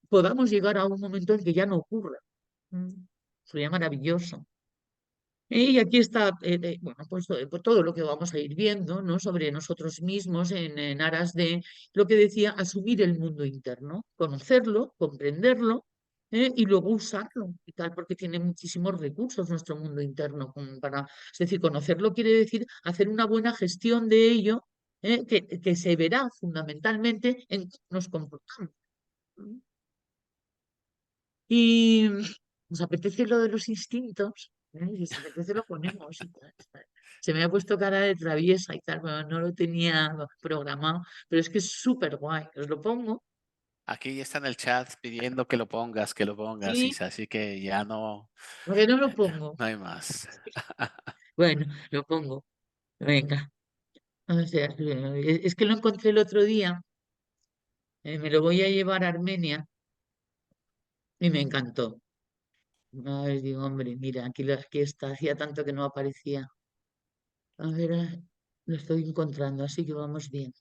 podamos llegar a un momento en que ya no ocurra. Mm. Sería maravilloso. Y aquí está, bueno, pues todo lo que vamos a ir viendo, ¿no? Sobre nosotros mismos en aras de lo que decía, asumir el mundo interno, conocerlo, comprenderlo, y luego usarlo y tal, porque tiene muchísimos recursos nuestro mundo interno como para, es decir, conocerlo quiere decir hacer una buena gestión de ello, que se verá fundamentalmente en cómo nos comportamos. Y nos apetece lo de los instintos, ¿eh? Si os apetece lo ponemos y tal, tal. Se me ha puesto cara de traviesa y tal, pero no lo tenía programado, pero es que es súper guay. Os lo pongo, Aquí está en el chat pidiendo que lo pongas, sí, Isa, así que ya porque no lo pongo. no hay más. Bueno, lo pongo. Venga. O sea, es que lo encontré el otro día, me lo voy a llevar a Armenia y me encantó. Ay, digo, hombre, mira, aquí está, hacía tanto que no aparecía. A ver, lo estoy encontrando, así que vamos bien.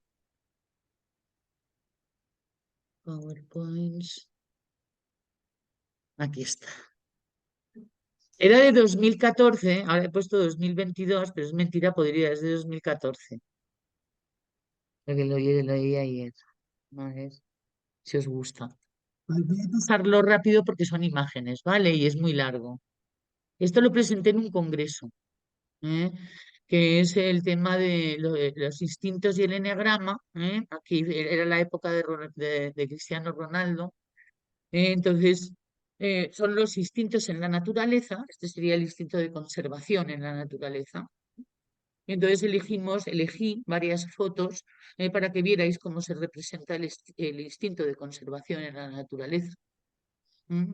PowerPoints. Aquí está. Era de 2014, ahora he puesto 2022, pero es mentira, podría, es de 2014. Porque lo leí ayer. A ver si os gusta. Voy a pasarlo rápido porque son imágenes, ¿vale? Y es muy largo. Esto lo presenté en un congreso, ¿eh? Que es el tema de los instintos y el eneagrama. Aquí era la época de Cristiano Ronaldo. Entonces, son los instintos en la naturaleza, este sería el instinto de conservación en la naturaleza. Entonces elegí varias fotos para que vierais cómo se representa el instinto de conservación en la naturaleza.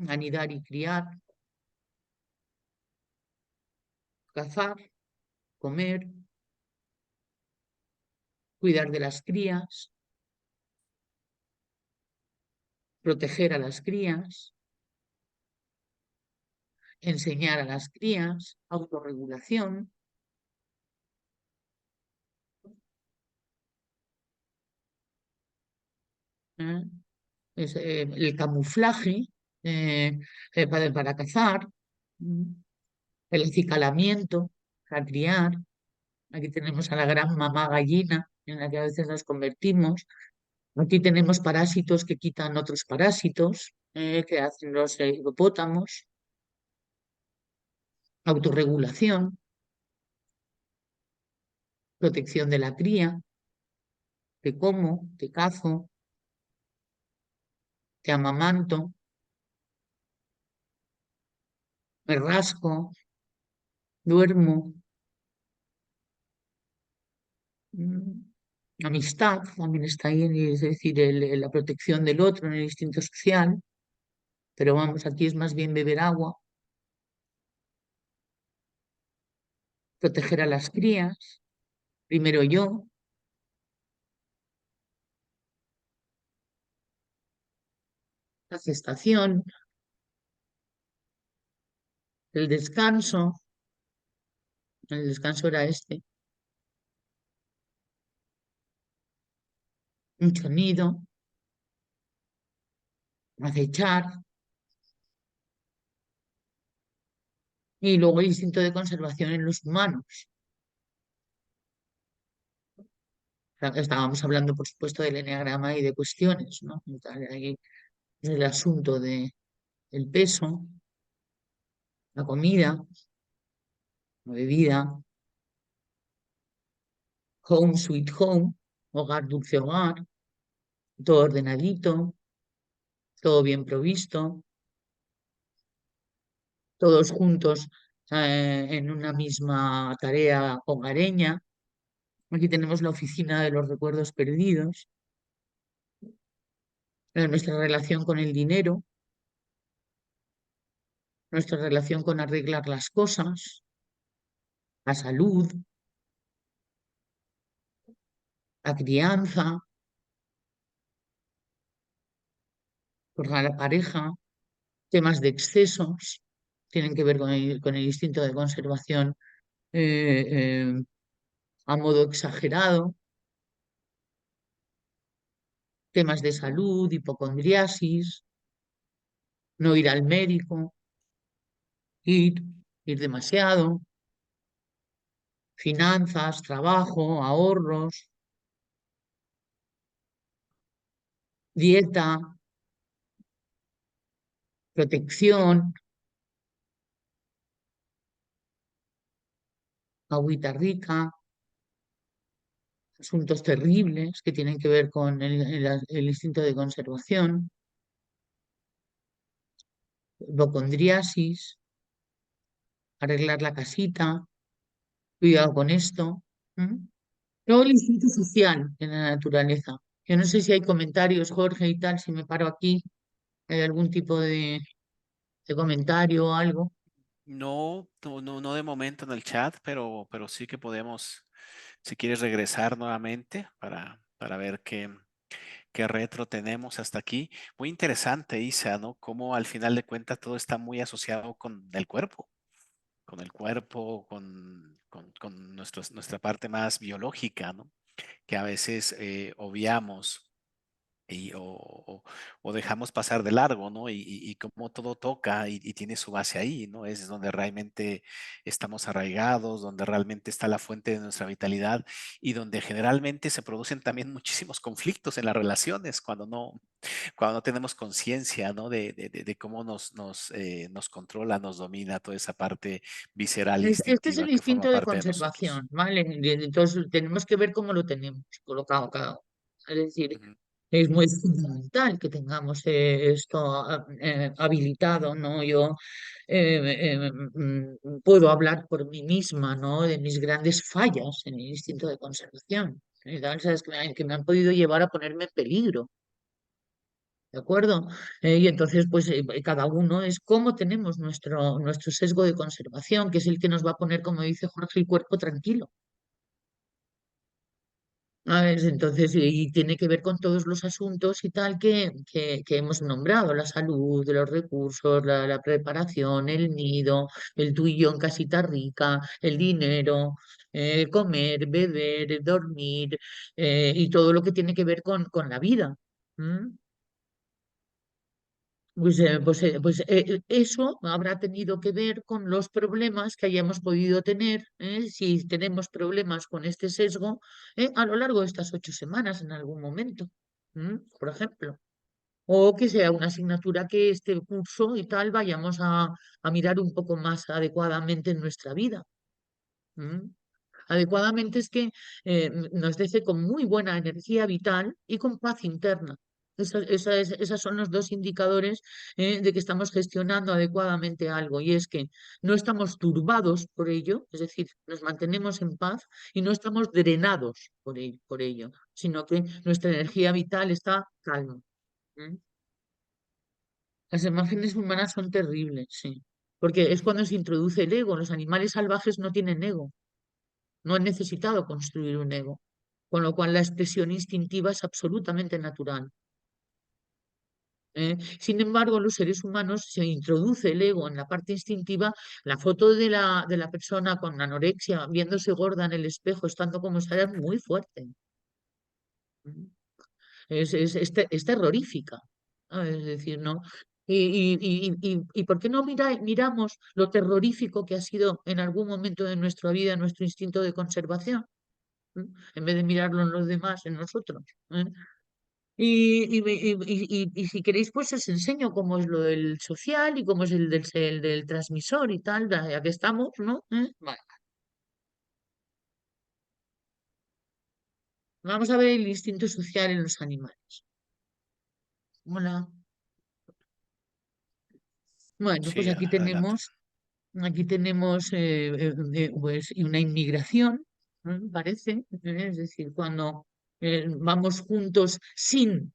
Anidar y criar, cazar, comer, cuidar de las crías, proteger a las crías, enseñar a las crías, autorregulación. ¿eh? El camuflaje para cazar, mm, el acicalamiento, para criar. Aquí tenemos a la gran mamá gallina en la que a veces nos convertimos. Aquí tenemos parásitos que quitan otros parásitos, que hacen los hipopótamos, autorregulación, protección de la cría, te como, te cazo, te amamanto, me rasco, duermo. mm, Amistad también está ahí, es decir, la protección del otro en el instinto social, pero vamos, aquí es más bien beber agua, proteger a las crías, primero yo, la gestación, el descanso era este, un sonido, acechar, y luego el instinto de conservación en los humanos. Estábamos hablando, por supuesto, del eneagrama y de cuestiones, ¿no? Y tal, ahí el asunto de el peso, la comida, la bebida, home sweet home, hogar dulce hogar, todo ordenadito, todo bien provisto, todos juntos en una misma tarea hogareña. Aquí tenemos la oficina de los recuerdos perdidos, nuestra relación con el dinero, nuestra relación con arreglar las cosas, la salud, la crianza, por la pareja, temas de excesos, tienen que ver con el instinto de conservación eh, eh, a modo exagerado, temas de salud, hipocondriasis, no ir al médico, ir, ir demasiado, finanzas, trabajo, ahorros, dieta, protección, agüita rica, asuntos terribles que tienen que ver con el instinto de conservación, hipocondriasis, arreglar la casita, cuidado con esto. ¿M? Luego el instinto social en la naturaleza. Yo no sé si hay comentarios, Jorge, y tal, si me paro aquí, hay algún tipo de comentario o algo. No, no de momento en el chat, pero sí que podemos, si quieres regresar nuevamente para ver qué retro tenemos hasta aquí. Muy interesante, Isa, ¿no? Cómo al final de cuentas todo está muy asociado con el cuerpo, con nuestra parte más biológica, ¿no? Que a veces obviamos o dejamos pasar de largo, ¿no? Y como todo toca y tiene su base ahí, ¿no? Es donde realmente estamos arraigados, donde realmente está la fuente de nuestra vitalidad y donde generalmente se producen también muchísimos conflictos en las relaciones cuando no tenemos conciencia, ¿no? De cómo nos controla, nos domina toda esa parte visceral, Este es el instintiva que forma instinto de parte de nosotros. conservación, ¿vale? Y entonces tenemos que ver cómo lo tenemos colocado cada uno. Es decir, Ujú. es muy fundamental que tengamos esto habilitado, ¿no? Yo puedo hablar por mí misma, ¿no? De mis grandes fallas en el instinto de conservación. Y tal, ¿sabes? Que me han podido llevar a ponerme en peligro. ¿De acuerdo? Y entonces, pues cada uno es cómo tenemos nuestro sesgo de conservación, que es el que nos va a poner, como dice Jorge, el cuerpo tranquilo. ¿Sabes? Entonces, y tiene que ver con todos los asuntos y tal que hemos nombrado, la salud, los recursos, la preparación, el nido, el tú y yo en casita rica, el dinero, comer, beber, dormir, y todo lo que tiene que ver con la vida. ¿M? Eso habrá tenido que ver con los problemas que hayamos podido tener, si tenemos problemas con este sesgo, a lo largo de estas 8 semanas en algún momento, por ejemplo. O que sea una asignatura que este curso y tal vayamos a mirar un poco más adecuadamente en nuestra vida. ¿M? Adecuadamente es que nos deje con muy buena energía vital y con paz interna. Esas son los dos indicadores de que estamos gestionando adecuadamente algo y es que no estamos turbados por ello, es decir, nos mantenemos en paz y no estamos drenados por ello, sino que nuestra energía vital está calma. ¿M? Las imágenes humanas son terribles, sí, porque es cuando se introduce el ego. Los animales salvajes no tienen ego. No han necesitado construir un ego, con lo cual la expresión instintiva es absolutamente natural. Sin embargo, los seres humanos se introduce el ego en la parte instintiva. La foto de la persona con anorexia, viéndose gorda en el espejo, estando como está, es muy fuerte. ¿Mm? Es terrorífica. ¿No? Es decir, ¿no? ¿Y por qué no miramos lo terrorífico que ha sido en algún momento de nuestra vida nuestro instinto de conservación? En vez de mirarlo en los demás, en nosotros. ¿eh? Y si queréis, pues os enseño cómo es lo del social y cómo es el del transmisor y tal, ya que estamos, ¿no? Vale. Vamos a ver el instinto social en los animales. Hola. Bueno, pues Sí, adelante. aquí tenemos pues, y una inmigración, ¿no? Parece, es decir, cuando vamos juntos sin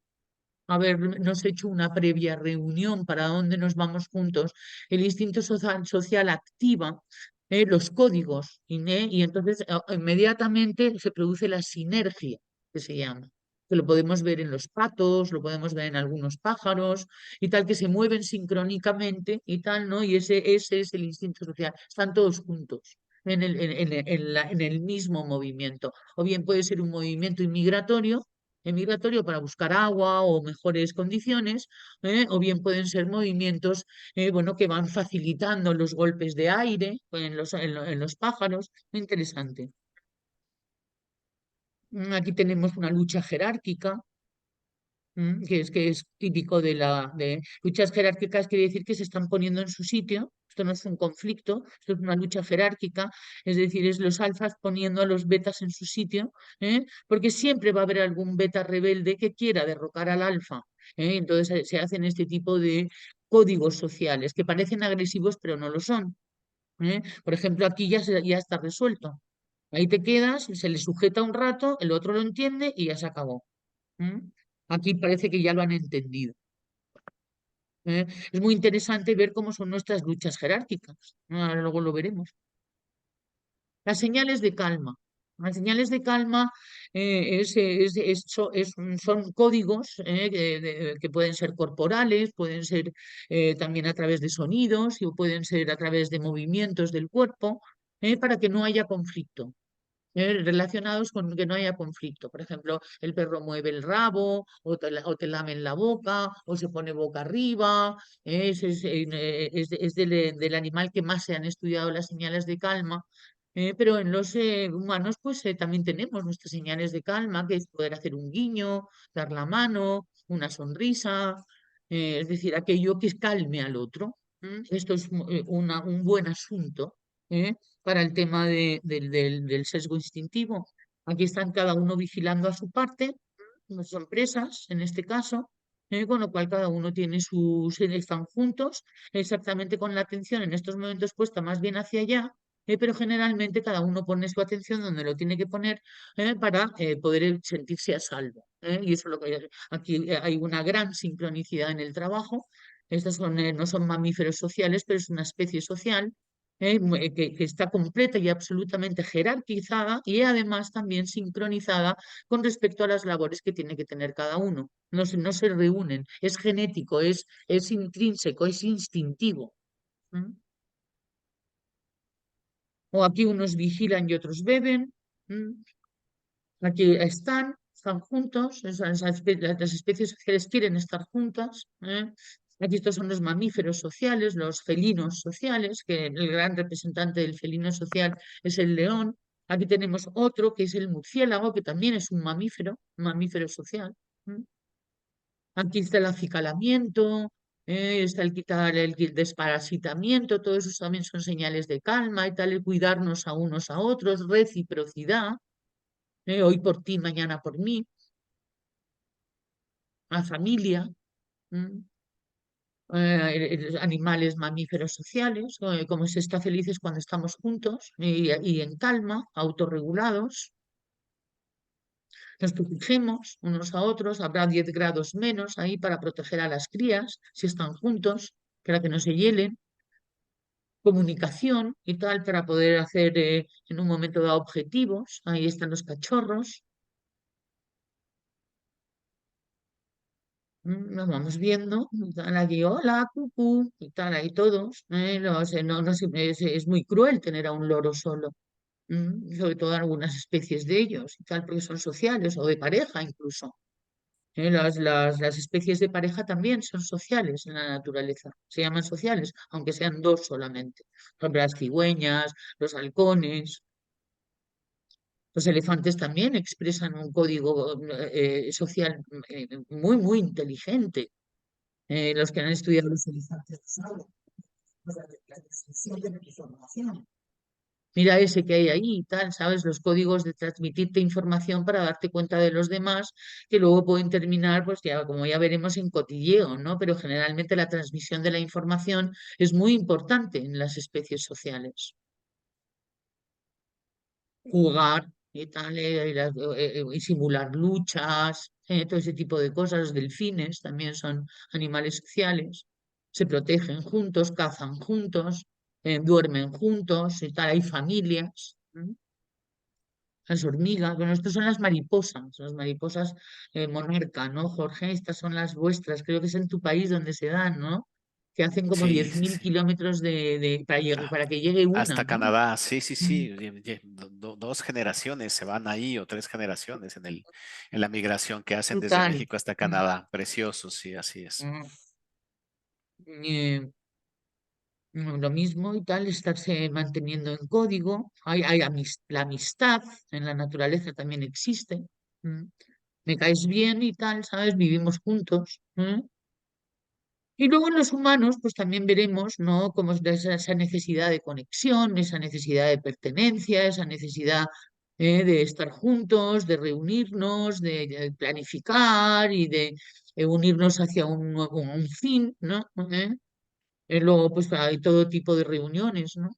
habernos hecho una previa reunión para dónde nos vamos juntos, el instinto social activa los códigos y entonces inmediatamente se produce la sinergia, que se llama, que lo podemos ver en los patos, lo podemos ver en algunos pájaros y tal, que se mueven sincrónicamente y tal, ¿no? Y ese es el instinto social, están todos juntos. En el mismo movimiento. O bien puede ser un movimiento inmigratorio para buscar agua o mejores condiciones, o bien pueden ser movimientos bueno, que van facilitando los golpes de aire en los pájaros. Muy interesante. Aquí tenemos una lucha jerárquica, que es típico de luchas jerárquicas, quiere decir que se están poniendo en su sitio. Esto no es un conflicto, esto es una lucha jerárquica, es decir, es los alfas poniendo a los betas en su sitio, porque siempre va a haber algún beta rebelde que quiera derrocar al alfa. Entonces se hacen este tipo de códigos sociales que parecen agresivos, pero no lo son. Por ejemplo, aquí ya está resuelto. Ahí te quedas, se le sujeta un rato, el otro lo entiende y ya se acabó. ¿Mm? Aquí parece que ya lo han entendido. Es muy interesante ver cómo son nuestras luchas jerárquicas. Ahora luego lo veremos. Las señales de calma. Las señales de calma son códigos que pueden ser corporales, pueden ser también a través de sonidos y pueden ser a través de movimientos del cuerpo, para que no haya conflicto, relacionados con que no haya conflicto. Por ejemplo, el perro mueve el rabo o te lame en la boca o se pone boca arriba. Es del animal que más se han estudiado las señales de calma. Pero en los humanos pues también tenemos nuestras señales de calma, que es poder hacer un guiño, dar la mano, una sonrisa, es decir, aquello que calme al otro. Esto es un buen asunto. ¿eh? Para el tema del sesgo instintivo. Aquí están cada uno vigilando a su parte, no son presas en este caso, con lo cual cada uno tiene están juntos, exactamente con la atención en estos momentos puesta más bien hacia allá, pero generalmente cada uno pone su atención donde lo tiene que poner para poder sentirse a salvo. Y eso es lo que aquí hay una gran sincronicidad en el trabajo. Estos no son mamíferos sociales, pero es una especie social que está completa y absolutamente jerarquizada y además también sincronizada con respecto a las labores que tiene que tener cada uno. No se reúnen, es genético, es intrínseco, es instintivo. ¿m? O aquí unos vigilan y otros beben. ¿m? Aquí están juntos, las especies sociales quieren estar juntas. Aquí estos son los mamíferos sociales, los felinos sociales, que el gran representante del felino social es el león. Aquí tenemos otro que es el murciélago, que también es un mamífero social. ¿m? Aquí está el acicalamiento, está el desparasitamiento, todo eso también son señales de calma y tal, el cuidarnos a unos a otros, reciprocidad, hoy por ti, mañana por mí, la familia, ¿m? Animales mamíferos sociales, como se está felices cuando estamos juntos y en calma, autorregulados, nos protegemos unos a otros, habrá 10 grados menos ahí para proteger a las crías si están juntos, para que no se hielen, comunicación y tal, para poder hacer en un momento dado objetivos, ahí están los cachorros. Nos vamos viendo, y tal, aquí, hola, cucú, y tal, ahí todos. No, sé, no, es muy cruel tener a un loro solo, sobre todo algunas especies de ellos, y tal, porque son sociales o de pareja incluso. Las especies de pareja también son sociales en la naturaleza, se llaman sociales, aunque sean dos solamente. Por ejemplo, las cigüeñas, los halcones. Los elefantes también expresan un código social muy, muy inteligente. Los que han estudiado los elefantes lo saben. O sea, la transmisión de la información. Mira ese que hay ahí y tal, ¿sabes? Los códigos de transmitirte información para darte cuenta de los demás, que luego pueden terminar, pues ya, como ya veremos, en cotilleo, ¿no? Pero generalmente la transmisión de la información es muy importante en las especies sociales. Jugar y tal, y simular luchas, todo ese tipo de cosas. Los delfines también son animales sociales, se protegen juntos, cazan juntos, duermen juntos y tal, hay familias. Las hormigas, bueno, estas son las mariposas monarca, ¿no, Jorge? Estas son las vuestras, creo que es en tu país donde se dan, ¿no? Que hacen como Sí, diez sí, mil sí. kilómetros Ah, para que llegue una, hasta ¿no? Canadá, sí, sí, Mm, sí. Dos generaciones se van ahí o tres generaciones en la migración que hacen desde brutal. México hasta Mm, Canadá. Precioso, sí, así es. mm. Lo mismo y tal, estarse manteniendo en código. La amistad en la naturaleza también existe. Mm. Me caes bien y tal, ¿sabes? Vivimos juntos. Y luego en los humanos, pues también veremos, ¿no? Cómo es esa necesidad de conexión, esa necesidad de pertenencia, esa necesidad de estar juntos, de reunirnos, de planificar y de unirnos hacia un fin, ¿no? Luego, pues hay todo tipo de reuniones, ¿no?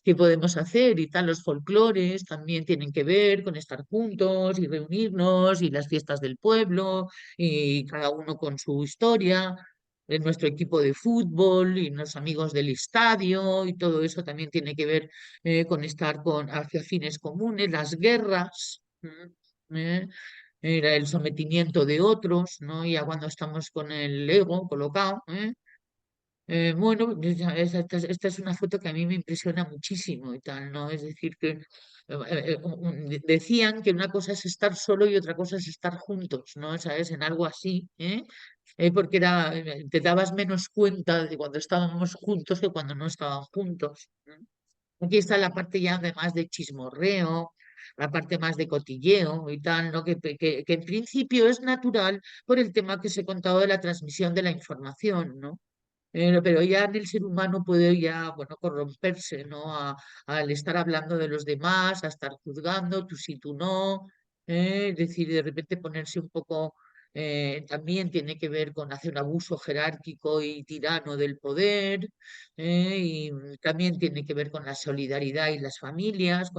Que podemos hacer y tal. Los folclores también tienen que ver con estar juntos y reunirnos y las fiestas del pueblo y cada uno con su historia. Nuestro equipo de fútbol y los amigos del estadio y todo eso también tiene que ver con estar hacia fines comunes, las guerras. ¿Eh? Era el sometimiento de otros, ¿no? Ya cuando estamos con el ego colocado, bueno, esta es una foto que a mí me impresiona muchísimo y tal, ¿no? Es decir, que decían que una cosa es estar solo y otra cosa es estar juntos, ¿no? ¿Sabes? En algo así, ¿eh? Porque te dabas menos cuenta de cuando estábamos juntos que cuando no estábamos juntos. Aquí está la parte ya de más de chismorreo, la parte más de cotilleo y tal, ¿no? Que en principio es natural por el tema que os he contado de la transmisión de la información, ¿no? Pero ya en el ser humano puede ya, bueno, corromperse, ¿no? Al estar hablando de los demás, a estar juzgando, tú sí, tú no, es decir, de repente ponerse un poco, también tiene que ver con hacer un abuso jerárquico y tirano del poder, y también tiene que ver con la solidaridad y las familias,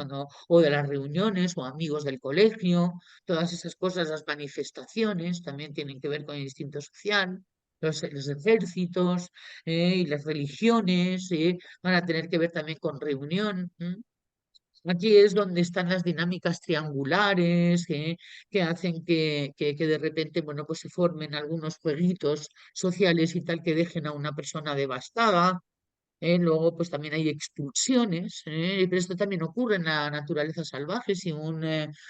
o de las reuniones o amigos del colegio, todas esas cosas, las manifestaciones también tienen que ver con el instinto social. Los ejércitos y las religiones van a tener que ver también con reunión. Aquí es donde están las dinámicas triangulares que hacen que de repente, bueno, pues se formen algunos jueguitos sociales y tal que dejen a una persona devastada. Luego, pues también hay expulsiones, pero esto también ocurre en la naturaleza salvaje. Si un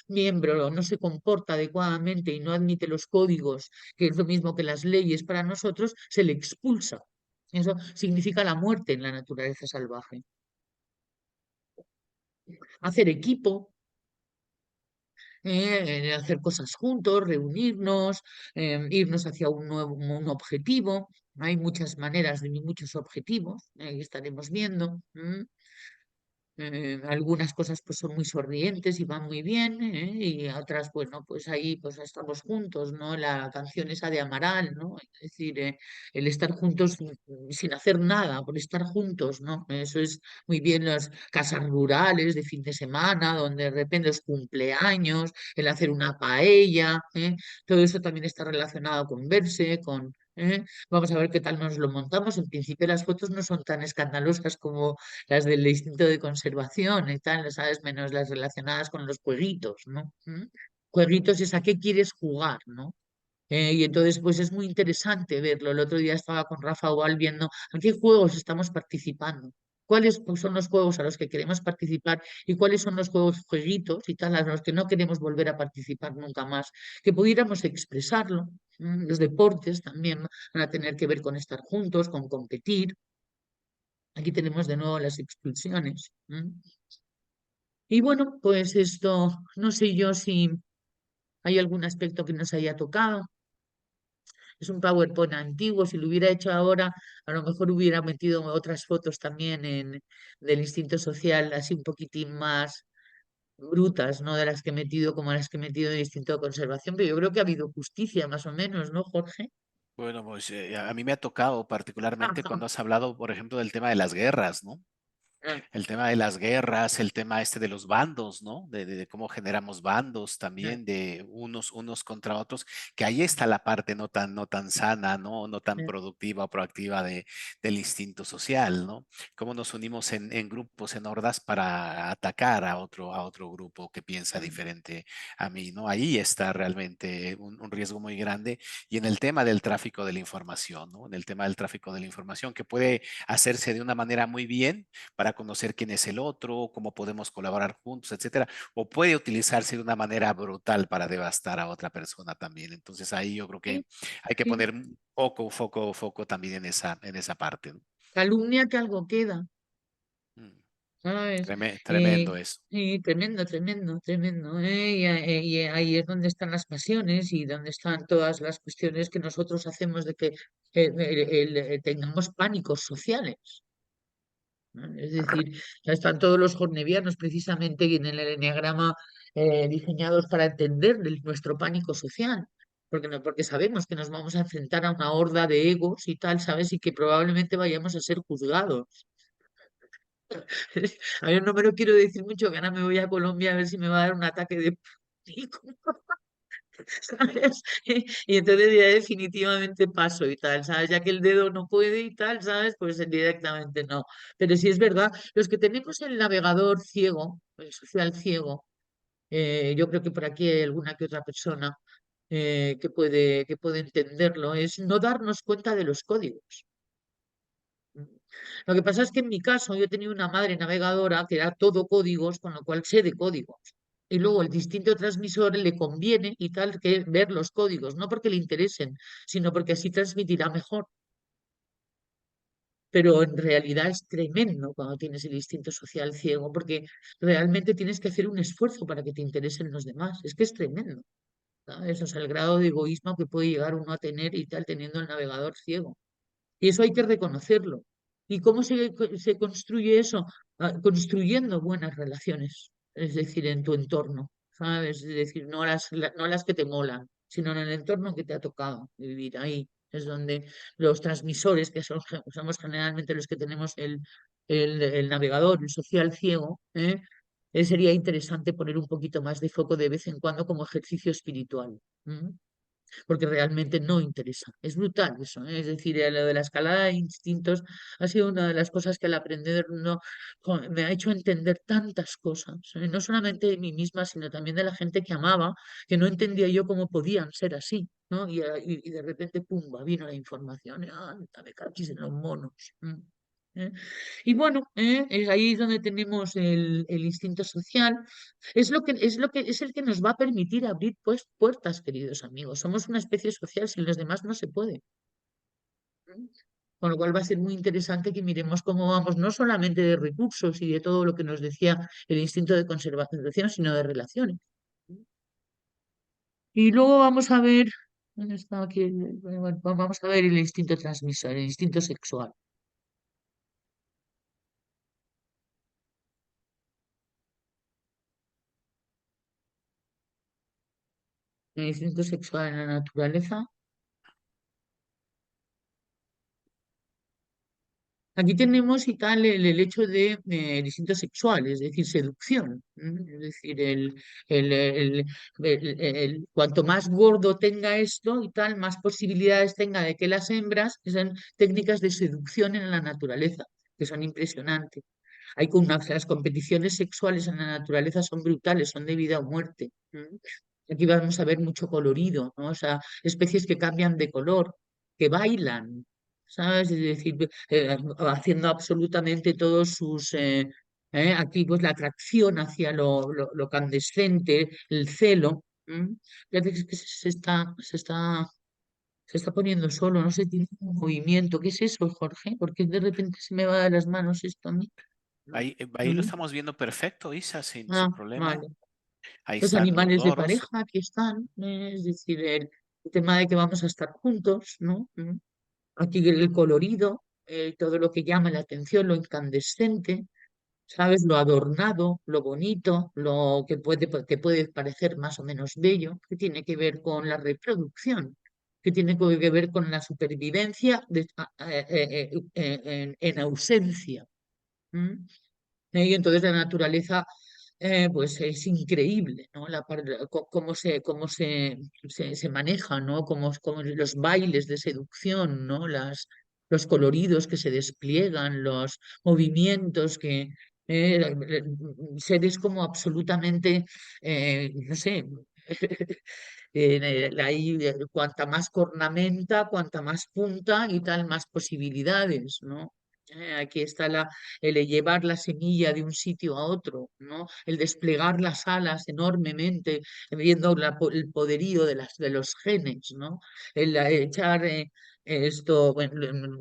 miembro no se comporta adecuadamente y no admite los códigos, que es lo mismo que las leyes para nosotros, se le expulsa. Eso significa la muerte en la naturaleza salvaje. Hacer equipo, hacer cosas juntos, reunirnos, irnos hacia un objetivo. Hay muchas maneras de muchos objetivos que estaremos viendo. Algunas cosas pues son muy sonrientes y van muy bien, y otras, bueno, pues ahí pues estamos juntos, ¿no? La canción esa de Amaral, ¿no? Es decir, el estar juntos sin hacer nada, por estar juntos, ¿no? Eso es muy bien las casas rurales de fin de semana, donde de repente los cumpleaños, el hacer una paella, todo eso también está relacionado con verse, Vamos a ver qué tal nos lo montamos. En principio las fotos no son tan escandalosas como las del instinto de conservación y tal, ¿sabes? Menos las relacionadas con los jueguitos, ¿no? Jueguitos es a qué quieres jugar, ¿no? Y entonces, pues es muy interesante verlo. El otro día estaba con Rafa Oval viendo a qué juegos estamos participando, cuáles pues, son los juegos a los que queremos participar y cuáles son los jueguitos y tal, a los que no queremos volver a participar nunca más, que pudiéramos expresarlo. Los deportes también van a tener que ver con estar juntos, con competir. Aquí tenemos de nuevo las expulsiones. Y bueno, pues esto, no sé yo si hay algún aspecto que nos haya tocado. Es un PowerPoint antiguo, si lo hubiera hecho ahora, a lo mejor hubiera metido otras fotos también del instinto social, así un poquitín más brutas, no de las que he metido como las que he metido del instinto de conservación, pero yo creo que ha habido justicia más o menos, ¿no, Jorge? Bueno, pues a mí me ha tocado particularmente Ajá. cuando has hablado, por ejemplo, del tema de las guerras, ¿no? Ah, El tema de las guerras, el tema este de los bandos, ¿no? De cómo generamos bandos ah, también de unos contra otros, que ahí está la parte no tan sana, ¿no? No tan ah, productiva o proactiva del instinto social, ¿no? Cómo nos unimos en grupos, en hordas para atacar a otro grupo que piensa ah, diferente a mí, ¿no? Ahí está realmente un riesgo muy grande. Y en el tema del tráfico de la información, ¿no? En el tema del tráfico de la información, que puede hacerse de una manera muy bien para conocer quién es el otro, cómo podemos colaborar juntos, etcétera, o puede utilizarse de una manera brutal para devastar a otra persona también. Entonces ahí yo creo sí, que hay que sí. poner foco también en esa parte, ¿no? Calumnia que algo queda, Mm, ¿sabes? tremendo eso. Sí, tremendo, tremendo, tremendo, ¿eh? Y ahí es donde están las pasiones y donde están todas las cuestiones que nosotros hacemos de que tengamos pánicos sociales. ¿No? Es decir, están todos los hornevianos precisamente en el enneagrama diseñados para entender nuestro pánico social. Porque, no, porque sabemos que nos vamos a enfrentar a una horda de egos y tal, ¿sabes? Y que probablemente vayamos a ser juzgados. A ver, no me lo quiero decir mucho, que ahora me voy a Colombia a ver si me va a dar un ataque de pánico, ¿sabes? Y entonces ya definitivamente paso y tal, ¿sabes? Ya que el dedo no puede y tal, ¿sabes? Pues directamente no. Pero sí es verdad, los que tenemos el navegador ciego, el social ciego, yo creo que por aquí hay alguna que otra persona que puede entenderlo, es no darnos cuenta de los códigos. Lo que pasa es que en mi caso yo tenía una madre navegadora que era todo códigos, con lo cual sé de códigos. Y luego el distinto transmisor le conviene y tal que ver los códigos, no porque le interesen, sino porque así transmitirá mejor. Pero en realidad es tremendo cuando tienes el instinto social ciego, porque realmente tienes que hacer un esfuerzo para que te interesen los demás. Es que es tremendo, ¿sabes? O sea, el grado de egoísmo que puede llegar uno a tener y tal teniendo el navegador ciego. Y eso hay que reconocerlo. ¿Y cómo se construye eso? Ah, construyendo buenas relaciones, es decir, en tu entorno, ¿sabes? Es decir, no las que te molan, sino en el entorno que te ha tocado vivir ahí. Es donde los transmisores, que somos generalmente los que tenemos el navegador, el social ciego, sería interesante poner un poquito más de foco de vez en cuando como ejercicio espiritual. Porque realmente no interesa. Es brutal eso, ¿eh? Es decir, lo de la escalada de instintos ha sido una de las cosas que al aprender no, me ha hecho entender tantas cosas, ¿eh? No solamente de mí misma, sino también de la gente que amaba, que no entendía yo cómo podían ser así, ¿no? Y de repente, pumba, vino la información, y anda, me cachis en los monos. ¿Eh? Y bueno, es ahí donde tenemos el instinto social, es el que nos va a permitir abrir pues puertas, queridos amigos. Somos una especie social, sin los demás no se puede. ¿Mm? Con lo cual va a ser muy interesante que miremos cómo vamos, no solamente de recursos y de todo lo que nos decía el instinto de conservación, sino de relaciones. Y luego vamos a ver, ¿dónde está aquí? Bueno, vamos a ver el instinto transmisor, el instinto sexual. El instinto sexual en la naturaleza. Aquí tenemos y tal el hecho de distintos sexuales, es decir, seducción. Es decir, cuanto más gordo tenga esto y tal, más posibilidades tenga de que las hembras, que son técnicas de seducción en la naturaleza, que son impresionantes. Las competiciones sexuales en la naturaleza son brutales, son de vida o muerte. Aquí vamos a ver mucho colorido, ¿no? O sea, especies que cambian de color, que bailan, ¿sabes? Es decir, haciendo absolutamente todos sus... aquí pues la atracción hacia lo candescente, el celo. Fíjate que es que se está poniendo solo, no sé, tiene un movimiento. ¿Qué es eso, Jorge? ¿Por qué de repente se me va de las manos esto a mí? Ahí lo Mm. estamos viendo perfecto, Isa, sin Ah, problema. vale. Ahí Los están los animales de loros. pareja aquí están, es decir, el tema de que vamos a estar juntos, ¿no? Aquí el colorido, todo lo que llama la atención, lo incandescente, ¿sabes? Lo adornado, lo bonito, lo que puede parecer más o menos bello, que tiene que ver con la reproducción, que tiene que ver con la supervivencia en ausencia. ¿M? Y entonces la naturaleza pues es increíble, ¿no? Cómo se maneja, ¿no? Cómo los bailes de seducción, ¿no? Los coloridos que se despliegan, los movimientos seres como absolutamente, no sé, cuanta más cornamenta, cuanta más punta y tal, más posibilidades, ¿no? Aquí está el llevar la semilla de un sitio a otro, ¿no? El desplegar las alas enormemente, viendo el poderío de los genes, ¿no? El echar esto, bueno,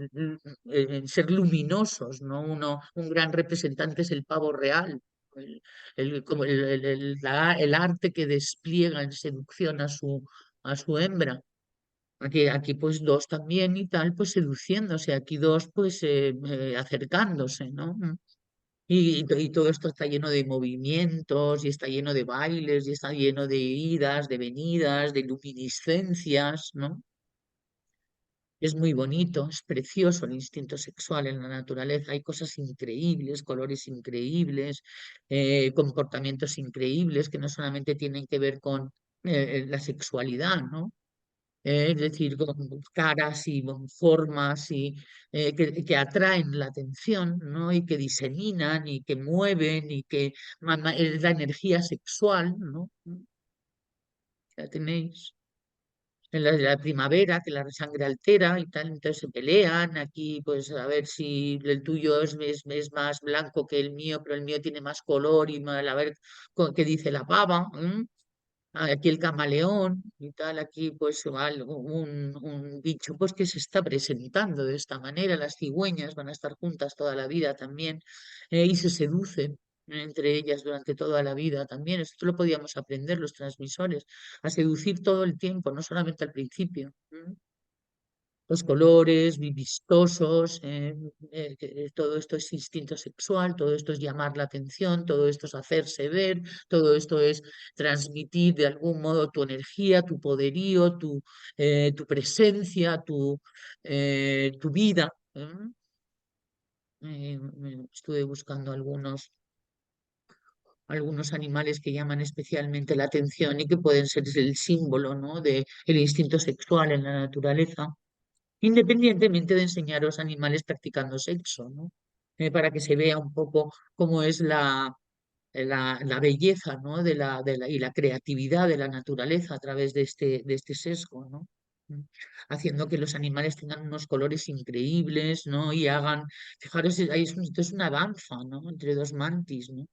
ser luminosos, ¿no? Un gran representante es el pavo real. Como el arte que despliega en seducción a su hembra. Aquí pues dos también y tal, pues seduciéndose, aquí dos pues acercándose, ¿no? Y todo esto está lleno de movimientos y está lleno de bailes y está lleno de idas, de venidas, de luminiscencias, ¿no? Es muy bonito, es precioso el instinto sexual en la naturaleza. Hay cosas increíbles, colores increíbles, comportamientos increíbles que no solamente tienen que ver con la sexualidad, ¿no? Es decir, con caras y con formas que atraen la atención, ¿no? Y que diseminan y que mueven y que es la energía sexual, ¿no? Ya tenéis. En la primavera, que la sangre altera y tal, entonces se pelean. Aquí, pues a ver si el tuyo es más blanco que el mío, pero el mío tiene más color y más, a ver qué dice la pava. Aquí el camaleón y tal, aquí pues igual un bicho pues que se está presentando de esta manera. Las cigüeñas van a estar juntas toda la vida también y se seducen entre ellas durante toda la vida también. Esto lo podíamos aprender los transmisores, a seducir todo el tiempo, no solamente al principio. Los colores vistosos, todo esto es instinto sexual, todo esto es llamar la atención, todo esto es hacerse ver, todo esto es transmitir de algún modo tu energía, tu poderío, tu presencia, tu vida. Estuve buscando algunos animales que llaman especialmente la atención y que pueden ser el símbolo, ¿no? del instinto sexual en la naturaleza independientemente de enseñar a los animales practicando sexo, ¿no? Para que se vea un poco cómo es la belleza, ¿no? Y la creatividad de la naturaleza a través de este sesgo, ¿no? Mm. Haciendo que los animales tengan unos colores increíbles, ¿no? Y fijaros, esto es una danza, ¿no? Entre dos mantis, ¿no?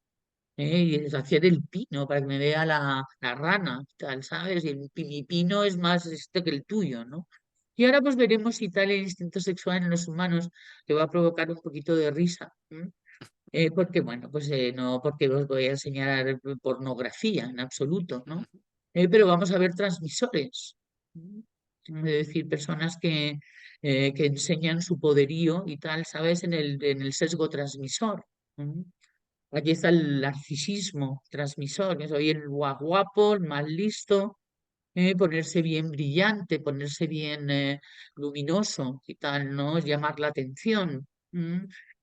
Y es hacer el pino para que me vea la rana, tal, ¿sabes? Y mi pino es más este que el tuyo, ¿no? Y ahora pues veremos si tal el instinto sexual en los humanos te va a provocar un poquito de risa. Porque, bueno, pues no porque os voy a enseñar pornografía en absoluto, ¿no? Pero vamos a ver transmisores. ¿m? Es decir, personas que enseñan su poderío y tal, ¿sabes? En el sesgo transmisor. ¿m? Aquí está el narcisismo transmisor, que soy el guapo, el más listo, ponerse bien brillante, ponerse bien luminoso y tal, ¿no? Llamar la atención,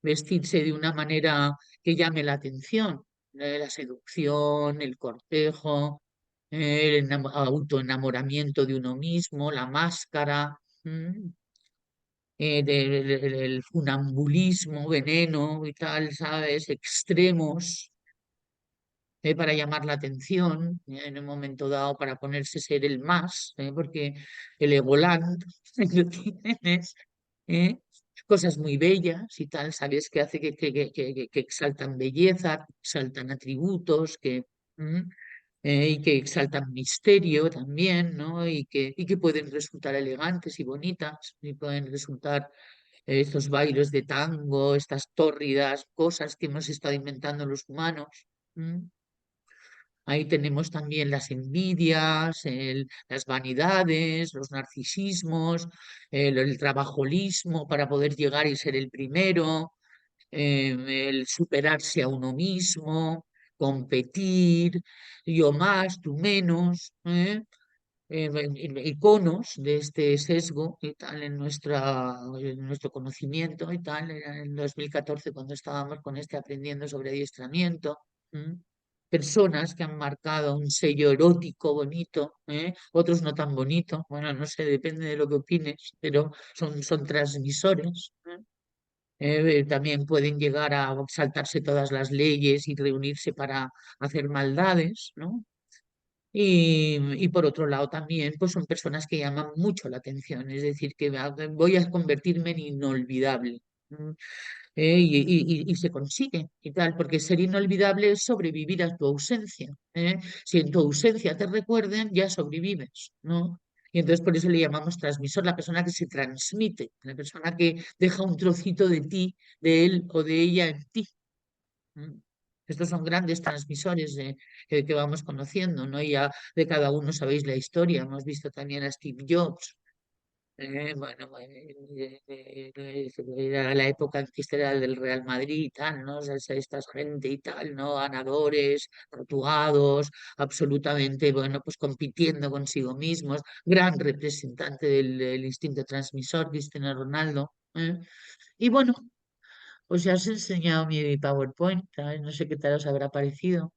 vestirse de una manera que llame la atención, la seducción, el cortejo, el autoenamoramiento de uno mismo, la máscara. El funambulismo, veneno y tal, ¿sabes? Extremos para llamar la atención en un momento dado para ponerse ser el más, porque el Egoland lo tienes, ¿eh? Cosas muy bellas y tal, ¿sabes? Que hace que exaltan belleza, exaltan atributos, y que exaltan misterio también, ¿no? Y que pueden resultar elegantes y bonitas, y pueden resultar estos bailes de tango, estas tórridas cosas que hemos estado inventando los humanos. ¿M? Ahí tenemos también las envidias, las vanidades, los narcisismos, el trabajolismo para poder llegar y ser el primero, el superarse a uno mismo, competir, yo más, tú menos, iconos de este sesgo y tal en nuestro conocimiento y tal, era en 2014 cuando estábamos con este aprendiendo sobre adiestramiento. ¿M? Personas que han marcado un sello erótico bonito, otros no tan bonito, bueno, no sé, depende de lo que opines, pero son transmisores. También pueden llegar a saltarse todas las leyes y reunirse para hacer maldades, ¿no? Y por otro lado también, pues son personas que llaman mucho la atención, es decir, que voy a convertirme en inolvidable. ¿M? Y se consigue y tal, porque ser inolvidable es sobrevivir a tu ausencia. Si en tu ausencia te recuerden, ya sobrevives, ¿no? Y entonces por eso le llamamos transmisor, la persona que se transmite, la persona que deja un trocito de ti, de él o de ella en ti. ¿M? Estos son grandes transmisores que vamos conociendo, ¿no? Y ya de cada uno sabéis la historia. Hemos visto también a Steve Jobs, bueno, era la época en que este era del Real Madrid y tal, ¿no? O sea, esta gente y tal, ¿no? Ganadores, tatuados, absolutamente, bueno, pues compitiendo consigo mismos, gran representante del instinto transmisor, Cristiano Ronaldo. Y bueno, pues ya os he enseñado mi PowerPoint, ¿sabes? No sé qué tal os habrá parecido.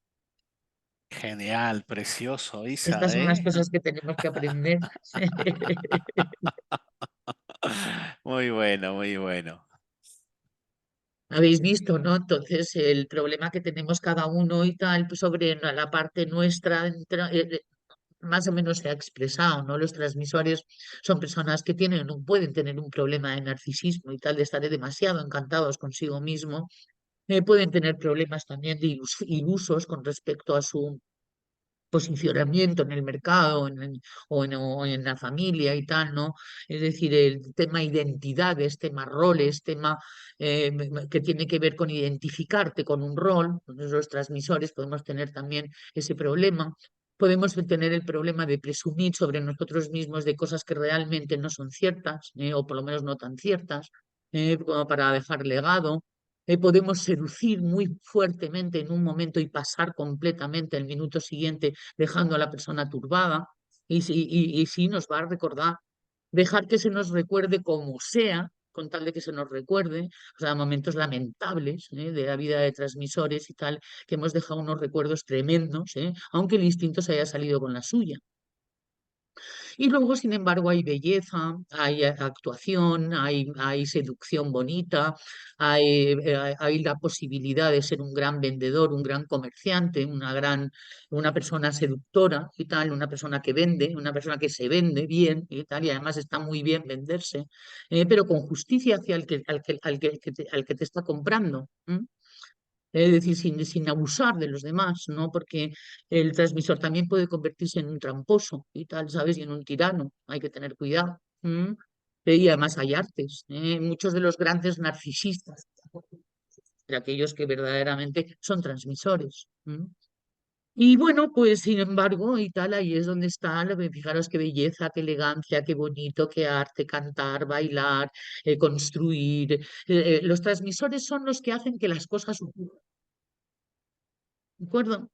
Genial, precioso, Estas Isa, son las ¿eh? cosas que tenemos que aprender. Muy bueno, muy bueno. Habéis visto, ¿no? Entonces, el problema que tenemos cada uno y tal, pues sobre la parte nuestra, más o menos se ha expresado, ¿no? Los transmisores son personas que pueden tener un problema de narcisismo y tal, de estar demasiado encantados consigo mismo. Pueden tener problemas también de ilusos con respecto a su posicionamiento en el mercado o en la familia y tal, ¿no? Es decir, el tema identidades, tema roles, tema que tiene que ver con identificarte con un rol. Entonces, los transmisores podemos tener también ese problema. Podemos tener el problema de presumir sobre nosotros mismos de cosas que realmente no son ciertas, o por lo menos no tan ciertas, como para dejar legado. Podemos seducir muy fuertemente en un momento y pasar completamente el minuto siguiente dejando a la persona turbada. Y sí nos va a recordar, dejar que se nos recuerde como sea, con tal de que se nos recuerde, o sea, momentos lamentables, de la vida de transmisores y tal, que hemos dejado unos recuerdos tremendos, aunque el instinto se haya salido con la suya. Y luego, sin embargo, hay belleza, hay actuación, hay seducción bonita, hay la posibilidad de ser un gran vendedor, un gran comerciante, una persona seductora y tal, una persona que vende, una persona que se vende bien y tal, y además está muy bien venderse, pero con justicia hacia al que te está comprando. Es decir, sin abusar de los demás, ¿no? Porque el transmisor también puede convertirse en un tramposo y tal, ¿sabes? Y en un tirano. Hay que tener cuidado. Y además hay artes. Muchos de los grandes narcisistas, de aquellos que verdaderamente son transmisores. Y bueno, pues sin embargo, y tal, ahí es donde está, fijaros qué belleza, qué elegancia, qué bonito, qué arte, cantar, bailar, construir. Los transmisores son los que hacen que las cosas ocurran. ¿De acuerdo?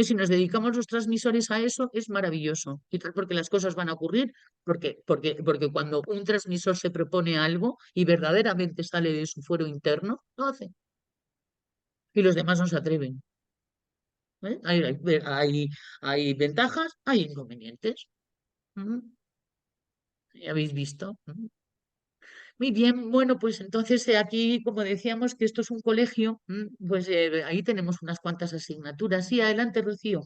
Si nos dedicamos los transmisores a eso, es maravilloso. Y tal, porque las cosas van a ocurrir, porque cuando un transmisor se propone algo y verdaderamente sale de su fuero interno, lo hace. Y los demás no se atreven. ¿Eh? Hay ventajas, hay inconvenientes. Ujú. ¿Ya habéis visto? Ujú. Muy bien, bueno, pues entonces aquí, como decíamos, que esto es un colegio, pues ahí tenemos unas cuantas asignaturas. Sí, adelante, Rocío.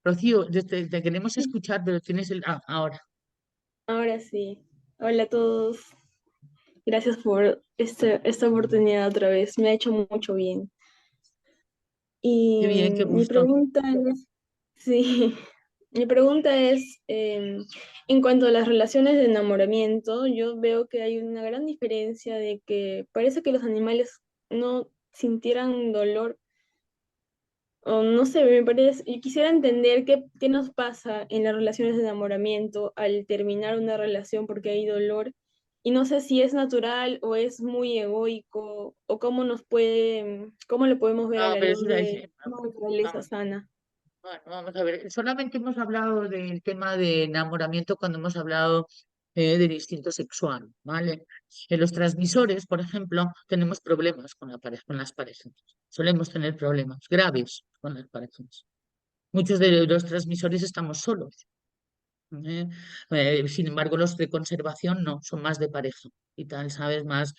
Rocío, te queremos Sí, escuchar, pero tienes el... Ah, ahora. ahora sí. Hola a todos. Gracias por esta oportunidad otra vez. Me ha hecho mucho bien. Qué Y bien, qué mi gusto. pregunta es, sí, Mi pregunta es, en cuanto a las relaciones de enamoramiento, yo veo que hay una gran diferencia de que parece que los animales no sintieran dolor, o no sé, me parece, y quisiera entender qué nos pasa en las relaciones de enamoramiento al terminar una relación porque hay dolor, y no sé si es natural o es muy egoico, o cómo lo podemos ver a No, la pero es luz de una naturaleza vamos, sana. bueno, vamos a ver, solamente hemos hablado del tema de enamoramiento cuando hemos hablado del instinto sexual, ¿vale? En los transmisores, por ejemplo, tenemos problemas con con las parejas. Solemos tener problemas graves con las parejas. Muchos de los transmisores estamos solos. ¿Eh? Sin embargo, los de conservación no, son más de pareja y tal, ¿sabes? Más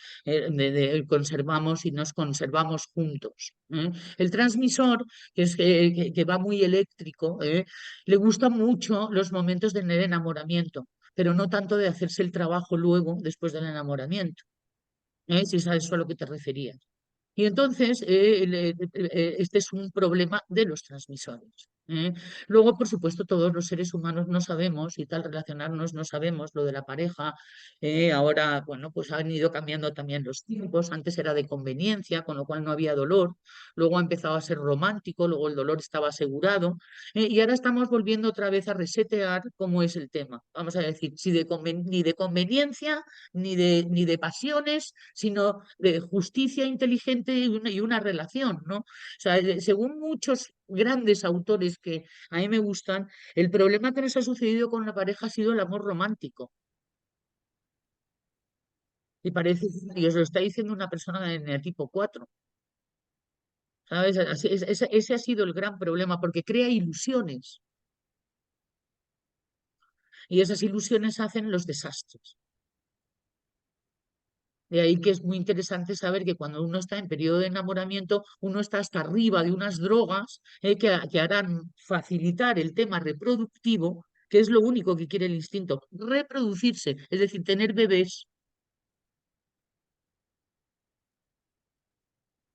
conservamos y nos conservamos juntos. ¿Eh? El transmisor, que es que va muy eléctrico, le gustan mucho los momentos del enamoramiento, pero no tanto de hacerse el trabajo luego, después del enamoramiento. Si sabes a lo que te referías. Y entonces, este es un problema de los transmisores. Luego, por supuesto, todos los seres humanos no sabemos y tal, relacionarnos no sabemos lo de la pareja. Ahora, bueno, pues han ido cambiando también los tiempos. Antes era de conveniencia, con lo cual no había dolor. Luego ha empezado a ser romántico, luego el dolor estaba asegurado. Y ahora estamos volviendo otra vez a resetear cómo es el tema. Vamos a decir, si ni de conveniencia, ni de pasiones, sino de justicia inteligente y una relación, ¿no? O sea, según muchos grandes autores que a mí me gustan, el problema que nos ha sucedido con la pareja ha sido el amor romántico. Y parece, y os lo está diciendo una persona de tipo 4, ¿sabes? Ese ha sido el gran problema, porque crea ilusiones. Y esas ilusiones hacen los desastres. De ahí que es muy interesante saber que cuando uno está en periodo de enamoramiento, uno está hasta arriba de unas drogas que harán facilitar el tema reproductivo, que es lo único que quiere el instinto, reproducirse, es decir, tener bebés.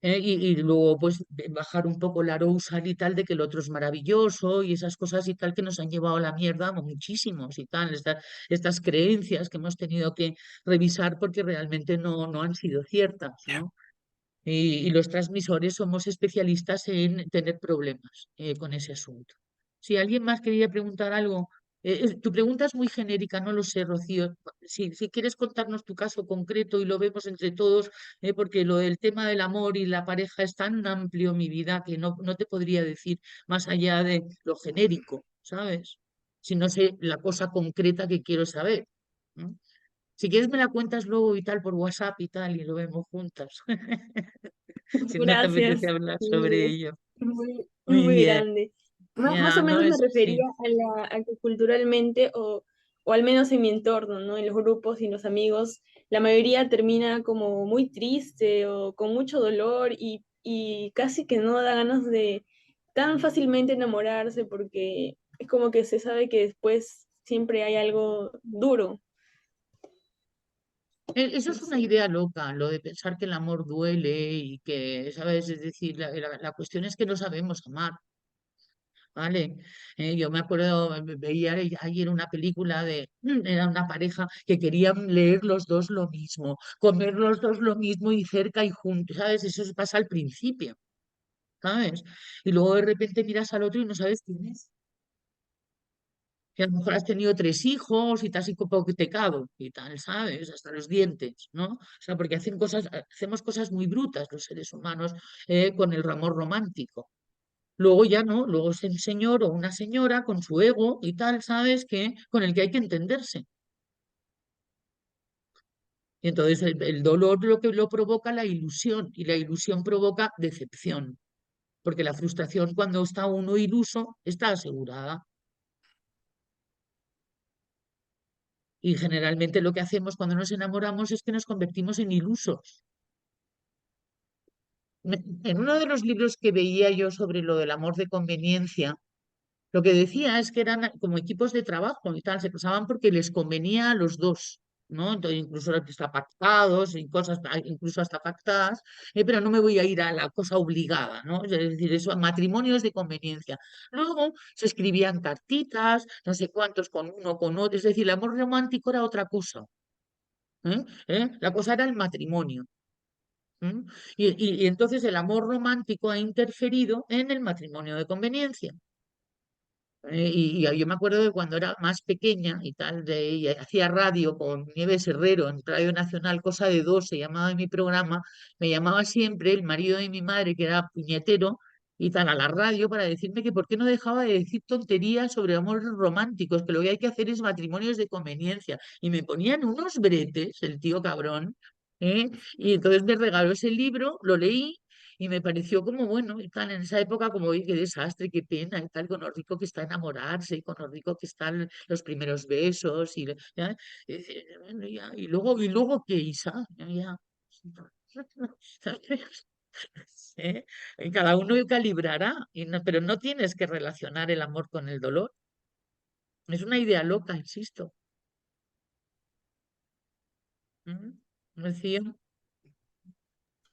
Y luego pues bajar un poco la arousal y tal de que el otro es maravilloso y esas cosas y tal que nos han llevado a la mierda muchísimos y tal, estas creencias que hemos tenido que revisar porque realmente no han sido ciertas, ¿no? Y los transmisores somos especialistas en tener problemas con ese asunto. Si alguien más quería preguntar algo, tu pregunta es muy genérica, no lo sé, Rocío. Si quieres contarnos tu caso concreto y lo vemos entre todos, porque lo del tema del amor y la pareja es tan amplio, mi vida, que no te podría decir más allá de lo genérico, ¿sabes? Si no sé la cosa concreta que quiero saber. ¿No? Si quieres me la cuentas luego y tal por WhatsApp y tal y lo vemos juntas. Si no te Gracias. apetece hablar Sí, sobre es ello. Muy muy bien, grande. Más o ya, no menos me es refería sí. a que culturalmente, o al menos en mi entorno, ¿no? En los grupos y los amigos, la mayoría termina como muy triste o con mucho dolor y casi que no da ganas de tan fácilmente enamorarse porque es como que se sabe que después siempre hay algo duro. Eso es No una sé. idea loca, lo de pensar que el amor duele y que, ¿sabes? Es decir, la cuestión es que no sabemos amar, ¿vale? Yo me acuerdo, veía ayer una película era una pareja que querían leer los dos lo mismo, comer los dos lo mismo y cerca y juntos, ¿sabes? Eso se pasa al principio, ¿sabes? Y luego de repente miras al otro y no sabes quién es. Que a lo mejor has tenido 3 hijos y te has hipotecado y tal, ¿sabes? Hasta los dientes, ¿no? O sea, porque hacemos cosas muy brutas los seres humanos con el amor romántico. Luego ya no, luego es el señor o una señora con su ego y tal, ¿sabes? Con el que hay que entenderse. Y entonces el dolor lo que lo provoca la ilusión y la ilusión provoca decepción, porque la frustración cuando está uno iluso está asegurada. Y generalmente lo que hacemos cuando nos enamoramos es que nos convertimos en ilusos. En uno de los libros que veía yo sobre lo del amor de conveniencia, lo que decía es que eran como equipos de trabajo y tal, se casaban porque les convenía a los dos. ¿no? Entonces, incluso hasta pactados y cosas, incluso hasta pactadas, pero no me voy a ir a la cosa obligada, ¿no? Es decir, eso, matrimonios de conveniencia. Luego se escribían cartitas, no sé cuántos con uno, con otro, es decir, el amor romántico era otra cosa. La cosa era el matrimonio. ¿Mm? Y entonces el amor romántico ha interferido en el matrimonio de conveniencia. Y yo me acuerdo de cuando era más pequeña y tal, y hacía radio con Nieves Herrero en Radio Nacional, Cosa de Dos, se llamaba mi programa, me llamaba siempre el marido de mi madre, que era puñetero, y tal, a la radio para decirme que por qué no dejaba de decir tonterías sobre amores románticos, que lo que hay que hacer es matrimonios de conveniencia. Y me ponían unos bretes, el tío cabrón, ¿eh? Y entonces me regaló ese libro, lo leí y me pareció como, bueno, y tal, en esa época como, oye, qué desastre, qué pena, y tal, con lo rico que está enamorarse, y con lo rico que están los primeros besos, ¿ya? Bueno, y luego qué, Isa, ya. ¿Eh? Y cada uno calibrará, pero no tienes que relacionar el amor con el dolor. Es una idea loca, insisto. ¿Mm? Decía,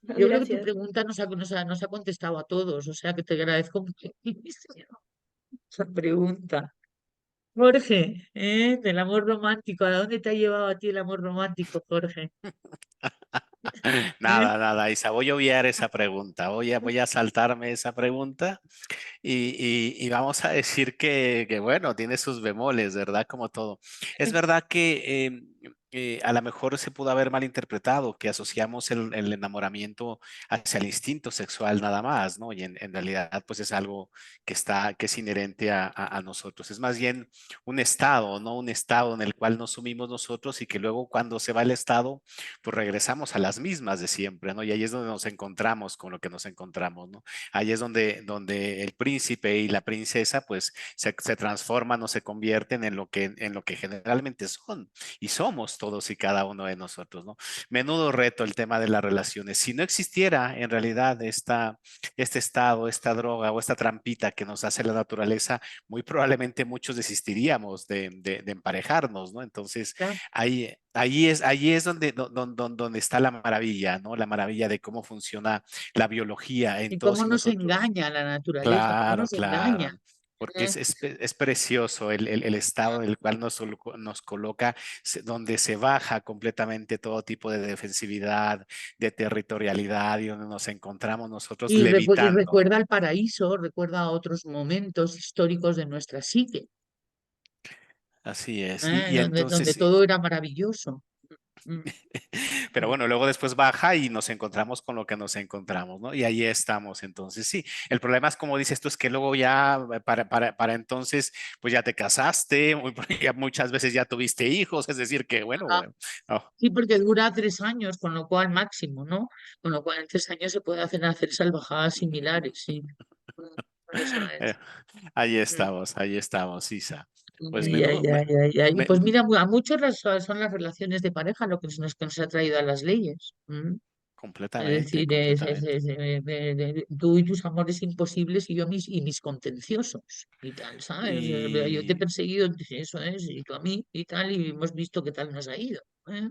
yo creo que tu Gracias. pregunta nos ha contestado a todos, o sea que te agradezco muchísimo esa pregunta. Jorge, del amor romántico, ¿a dónde te ha llevado a ti el amor romántico, Jorge? ¿Eh? Nada, nada, Isa, voy a obviar esa pregunta, voy a saltarme esa pregunta y vamos a decir que, bueno, tiene sus bemoles, ¿verdad? Como todo. Es verdad que a lo mejor se pudo haber malinterpretado, que asociamos el enamoramiento hacia el instinto sexual nada más, ¿no? Y en realidad, pues es algo que es inherente a nosotros. Es más bien un estado, ¿no? Un estado en el cual nos sumimos nosotros y que luego cuando se va el estado, pues regresamos a las mismas de siempre, ¿no? Y ahí es donde nos encontramos con lo que nos encontramos, ¿no? Ahí es donde el príncipe y la princesa, pues, se transforman o se convierten en lo que generalmente son y somos todos y cada uno de nosotros, ¿no? Menudo reto el tema de las relaciones. Si no existiera en realidad este estado, esta droga o esta trampita que nos hace la naturaleza, muy probablemente muchos desistiríamos de emparejarnos, ¿no? Entonces, Claro. ahí es donde está la maravilla, ¿no? La maravilla de cómo funciona la biología en Y cómo todos y nos nosotros. engaña la naturaleza, cómo Claro, nos engaña. claro. Porque ¿Eh? es precioso el estado en el cual nos coloca, donde se baja completamente todo tipo de defensividad, de territorialidad y donde nos encontramos nosotros Y levitando. recuerda el paraíso, recuerda otros momentos históricos de nuestra psique, Así es. Y donde entonces, todo era maravilloso. Mm, pero mm. bueno, luego después baja y nos encontramos con lo que nos encontramos, ¿no? Y ahí estamos. Entonces, sí, el problema es como dices tú, es que luego ya para entonces, pues ya te casaste, ya muchas veces ya tuviste hijos, es decir, que bueno, Ah, bueno, oh, sí, porque dura 3 años, con lo cual máximo, ¿no? Con lo cual en 3 años se puede hacer salvajadas similares, sí. Eso eh, es. Mm. ahí estamos, Isa. Pues Ay, ay, ay, ay, ay. me- Pues mira, a muchos son las relaciones de pareja lo que nos ha traído a las leyes. Es completamente, decir, completamente. tú y tus amores imposibles y yo y mis contenciosos y tal, ¿sabes? Yo te he Y, perseguido, eso es, y tú a mí y tal, y hemos visto qué tal nos ha ido. ¿Eh?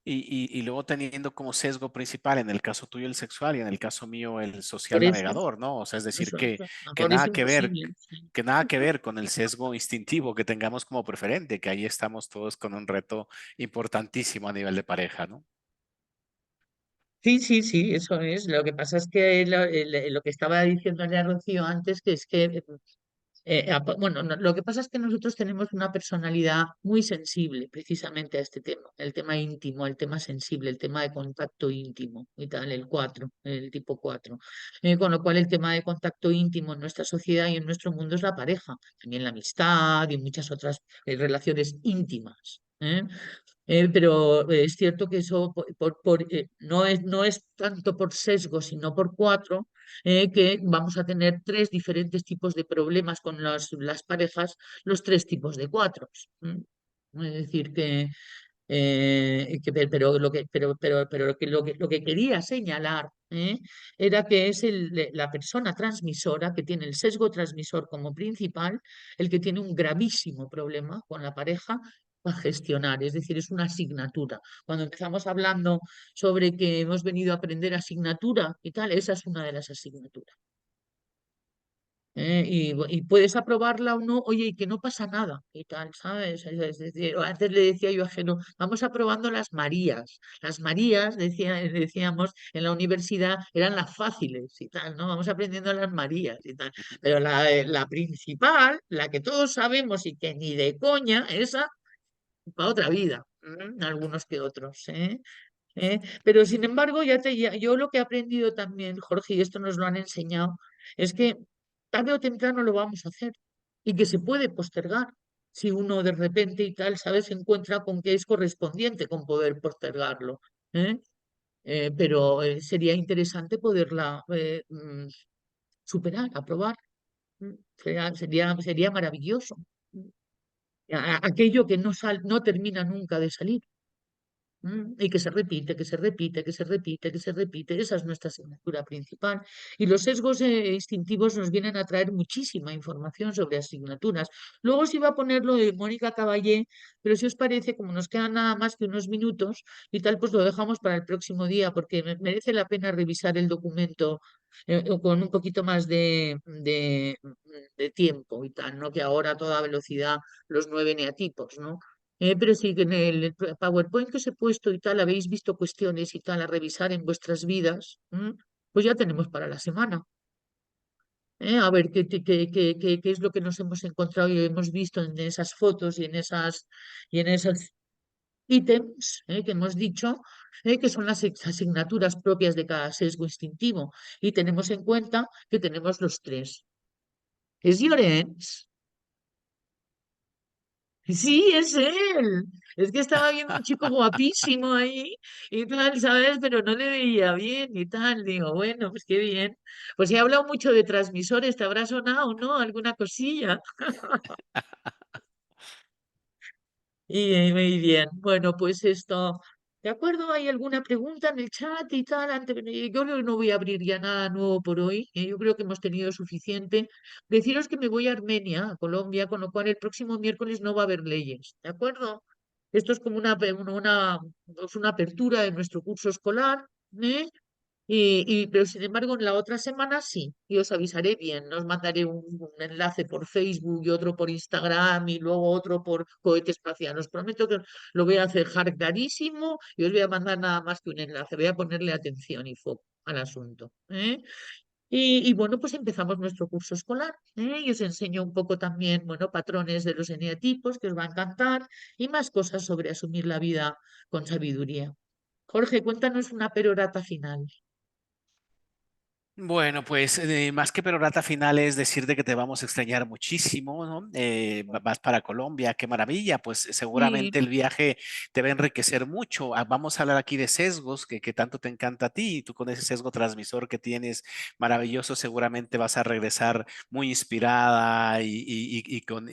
y luego teniendo como sesgo principal, en el caso tuyo el sexual y en el caso mío el social Por eso, navegador, ¿no? O sea, es decir, eso, que amores nada que ver, imposibles. Sí. que nada que ver con el sesgo instintivo que tengamos como preferente, que ahí estamos todos con un reto importantísimo a nivel de pareja, ¿no? Sí, sí, sí, eso es. Lo que pasa es que lo que estaba diciéndole a Rocío antes, que es que bueno, lo que pasa es que nosotros tenemos una personalidad muy sensible precisamente a este tema, el tema íntimo, el tema sensible, el tema de contacto íntimo y tal, el 4, el tipo 4. Con lo cual el tema de contacto íntimo en nuestra sociedad y en nuestro mundo es la pareja, también la amistad y muchas otras relaciones íntimas. Pero es cierto que eso no es tanto por sesgo, sino por 4, que vamos a tener 3 diferentes tipos de problemas con las parejas, los 3 tipos de 4. Es decir, lo que quería señalar, era que es la persona transmisora que tiene el sesgo transmisor como principal, el que tiene un gravísimo problema con la pareja a gestionar, es decir, es una asignatura. Cuando empezamos hablando sobre que hemos venido a aprender asignatura y tal, esa es una de las asignaturas. Y puedes aprobarla o no, oye, y que no pasa nada y tal, ¿sabes? Es decir, antes le decía yo a Geno, vamos aprobando las Marías. Las Marías, decíamos, en la universidad eran las fáciles y tal, ¿no? Vamos aprendiendo las Marías y tal. Pero la principal, la que todos sabemos y que ni de coña, esa, para otra vida, algunos que otros, ¿eh? Pero sin embargo, yo lo que he aprendido también, Jorge, y esto nos lo han enseñado, es que tarde o temprano lo vamos a hacer y que se puede postergar. Si uno de repente y tal, ¿sabes? Se encuentra con que es correspondiente con poder postergarlo. ¿Eh? Pero sería interesante poderla superar, aprobar. Sería maravilloso. Aquello que no termina nunca de salir. Y que se repite, que se repite, que se repite, que se repite. Esa es nuestra asignatura principal. Y los sesgos instintivos nos vienen a traer muchísima información sobre asignaturas. Luego se iba a poner lo de Mónica Caballé, pero si os parece, como nos quedan nada más que unos minutos y tal, pues lo dejamos para el próximo día, porque merece la pena revisar el documento con un poquito más de tiempo y tal, ¿no? Que ahora a toda velocidad los 9 eneatipos, ¿no? Pero sí que en el PowerPoint que os he puesto y tal, habéis visto cuestiones y tal a revisar en vuestras vidas, pues ya tenemos para la semana. A ver qué es lo que nos hemos encontrado y hemos visto en esas fotos y en esos ítems que hemos dicho, que son las asignaturas propias de cada sesgo instintivo. Y tenemos en cuenta que tenemos los tres. ¿Es Llorens? Sí, es él. Es que estaba viendo un chico guapísimo ahí y tal, ¿sabes? Pero no le veía bien y tal. Digo, bueno, pues qué bien. Pues he hablado mucho de transmisores, ¿te habrá sonado, no? Alguna cosilla. Y muy bien. Bueno, pues esto. ¿De acuerdo? ¿Hay alguna pregunta en el chat y tal? Yo creo que no voy a abrir ya nada nuevo por hoy. Yo creo que hemos tenido suficiente. Deciros que me voy a Armenia, a Colombia, con lo cual el próximo miércoles no va a haber leyes. ¿De acuerdo? Esto es como pues una apertura de nuestro curso escolar, ¿eh? Pero sin embargo, en la otra semana sí, y os avisaré bien. Os mandaré un enlace por Facebook y otro por Instagram y luego otro por cohete espacial. Os prometo que lo voy a dejar clarísimo y os voy a mandar nada más que un enlace. Voy a ponerle atención y foco al asunto. Y bueno, pues empezamos nuestro curso escolar, y os enseño un poco también, bueno, patrones de los eneatipos que os va a encantar y más cosas sobre asumir la vida con sabiduría. Jorge, cuéntanos una perorata final. Bueno, pues más que perorata final es decirte que te vamos a extrañar muchísimo, ¿no? Vas para Colombia, qué maravilla, pues Sí, seguramente el viaje te va a enriquecer mucho. Vamos a hablar aquí de sesgos que tanto te encanta a ti y tú con ese sesgo transmisor que tienes maravilloso seguramente vas a regresar muy inspirada y con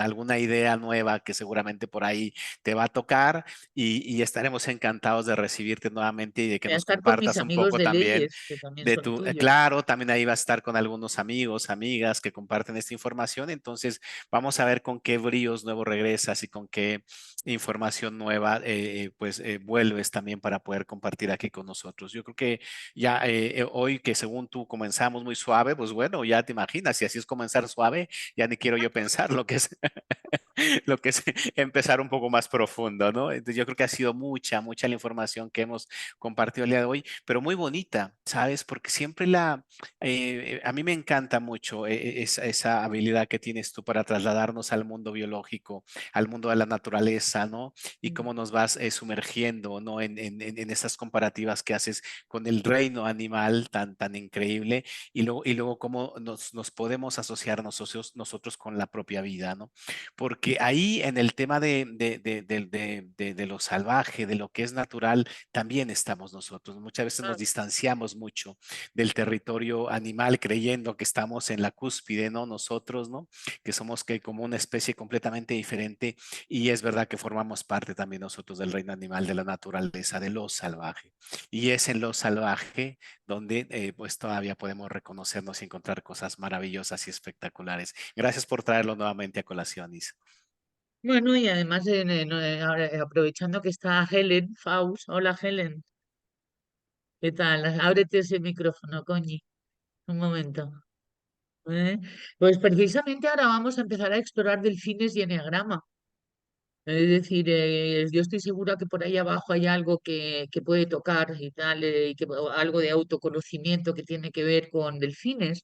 alguna idea nueva que seguramente por ahí te va a tocar y estaremos encantados de recibirte nuevamente y de que voy a nos estar con mis compartas un amigos poco de también leyes, que también de son tu, tuyos. claro, también ahí va a estar con algunos amigos, amigas que comparten esta información. Entonces, vamos a ver con qué bríos nuevos regresas y con qué información nueva vuelves también para poder compartir aquí con nosotros. Yo creo que ya hoy que según tú comenzamos muy suave, pues bueno, ya te imaginas, si así es comenzar suave, ya ni quiero yo pensar lo que es lo que es empezar un poco más profundo, ¿no? Entonces yo creo que ha sido mucha la información que hemos compartido el día de hoy, pero muy bonita, ¿sabes? Porque siempre a mí me encanta mucho esa habilidad que tienes tú para trasladarnos al mundo biológico, al mundo de la naturaleza, ¿no? Y Mm. cómo nos vas sumergiendo, ¿no? En esas comparativas que haces con el reino animal tan increíble y luego cómo nos podemos asociar nosotros con la propia vida, ¿no? Porque ahí en el tema de lo salvaje, de lo que es natural, también estamos nosotros. Muchas veces Ah, nos distanciamos mucho del territorio animal creyendo que estamos en la cúspide, ¿no? Nosotros, ¿no? Que somos como una especie completamente diferente y es verdad que formamos parte también nosotros del reino animal, de la naturaleza, de lo salvaje. Y es en lo salvaje donde pues todavía podemos reconocernos y encontrar cosas maravillosas y espectaculares. Gracias por traerlo nuevamente a colación, Isa. Bueno, y además, ahora, aprovechando que está Helen Faust. Hola, Helen. ¿Qué tal? Ábrete ese micrófono, coñi. Un momento. ¿Eh? Pues precisamente ahora vamos a empezar a explorar delfines y eneagrama. Es decir, yo estoy segura que por ahí abajo hay algo que puede tocar y tal, y o algo de autoconocimiento que tiene que ver con delfines.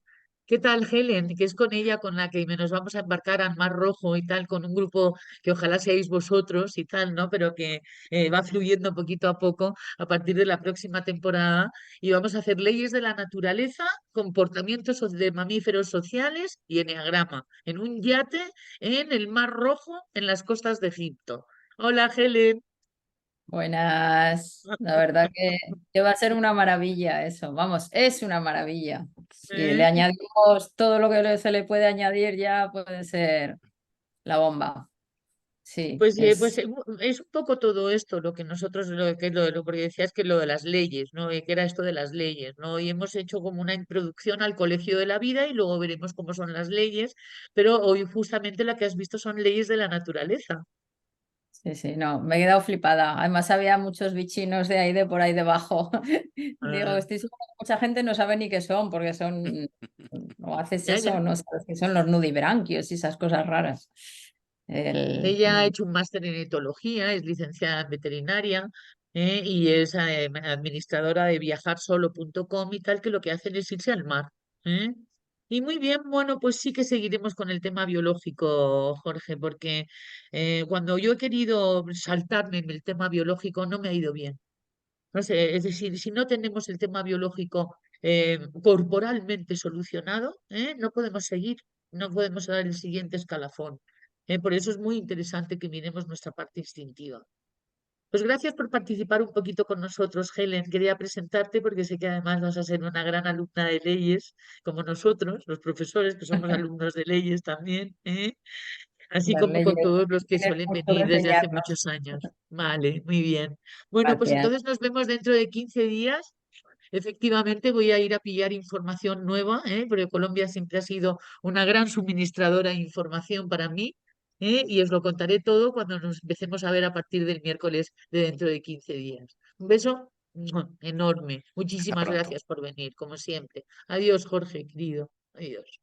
¿Qué tal, Helen? Que es con ella con la que nos vamos a embarcar al Mar Rojo y tal, con un grupo que ojalá seáis vosotros y tal, ¿no? Pero que va fluyendo poquito a poco a partir de la próxima temporada. Y vamos a hacer leyes de la naturaleza, comportamientos de mamíferos sociales y eneagrama en un yate en el Mar Rojo, en las costas de Egipto. Hola, Helen. Buenas, la verdad que va a ser una maravilla eso, vamos, es una maravilla. Si le ¿Eh? añadimos todo lo que se le puede añadir, ya puede ser la bomba. Sí, Pues es un poco todo esto lo que nosotros, porque decías que lo de las leyes, ¿no? Que era esto de las leyes, ¿no? Y hemos hecho como una introducción al colegio de la vida y luego veremos cómo son las leyes, pero hoy justamente la que has visto son leyes de la naturaleza. sí, sí, no, me he quedado flipada. Además había muchos bichinos de ahí, de por ahí debajo. Digo, Ah, estoy segura que mucha gente no sabe ni qué son, porque son, o haces ya, eso ya. o no sabes qué son los nudibranquios y esas cosas raras. El, Ella ha hecho un máster en etología, es licenciada en veterinaria, y es administradora de viajarsolo.com y tal, que lo que hacen es irse al mar. ¿Eh? Y muy bien, bueno, pues sí que seguiremos con el tema biológico, Jorge, porque cuando yo he querido saltarme en el tema biológico no me ha ido bien. No sé, es decir, si no tenemos el tema biológico corporalmente solucionado, no podemos seguir, no podemos dar el siguiente escalafón. Por eso es muy interesante que miremos nuestra parte instintiva. Pues gracias por participar un poquito con nosotros, Helen. Quería presentarte porque sé que además vas a ser una gran alumna de leyes, como nosotros, los profesores, que somos alumnos de leyes también, ¿eh? Así las como leyes con todos los que tienen suelen mucho que venir desde hace enseñarnos. muchos años. Vale, muy bien. Bueno, pues Gracias. entonces nos vemos dentro de 15 días. Efectivamente, voy a ir a pillar información nueva, porque Colombia siempre ha sido una gran suministradora de información para mí, y os lo contaré todo cuando nos empecemos a ver a partir del miércoles de dentro de 15 días. Un beso enorme. Hasta Muchísimas pronto. gracias por venir, como siempre. Adiós, Jorge, querido. Adiós.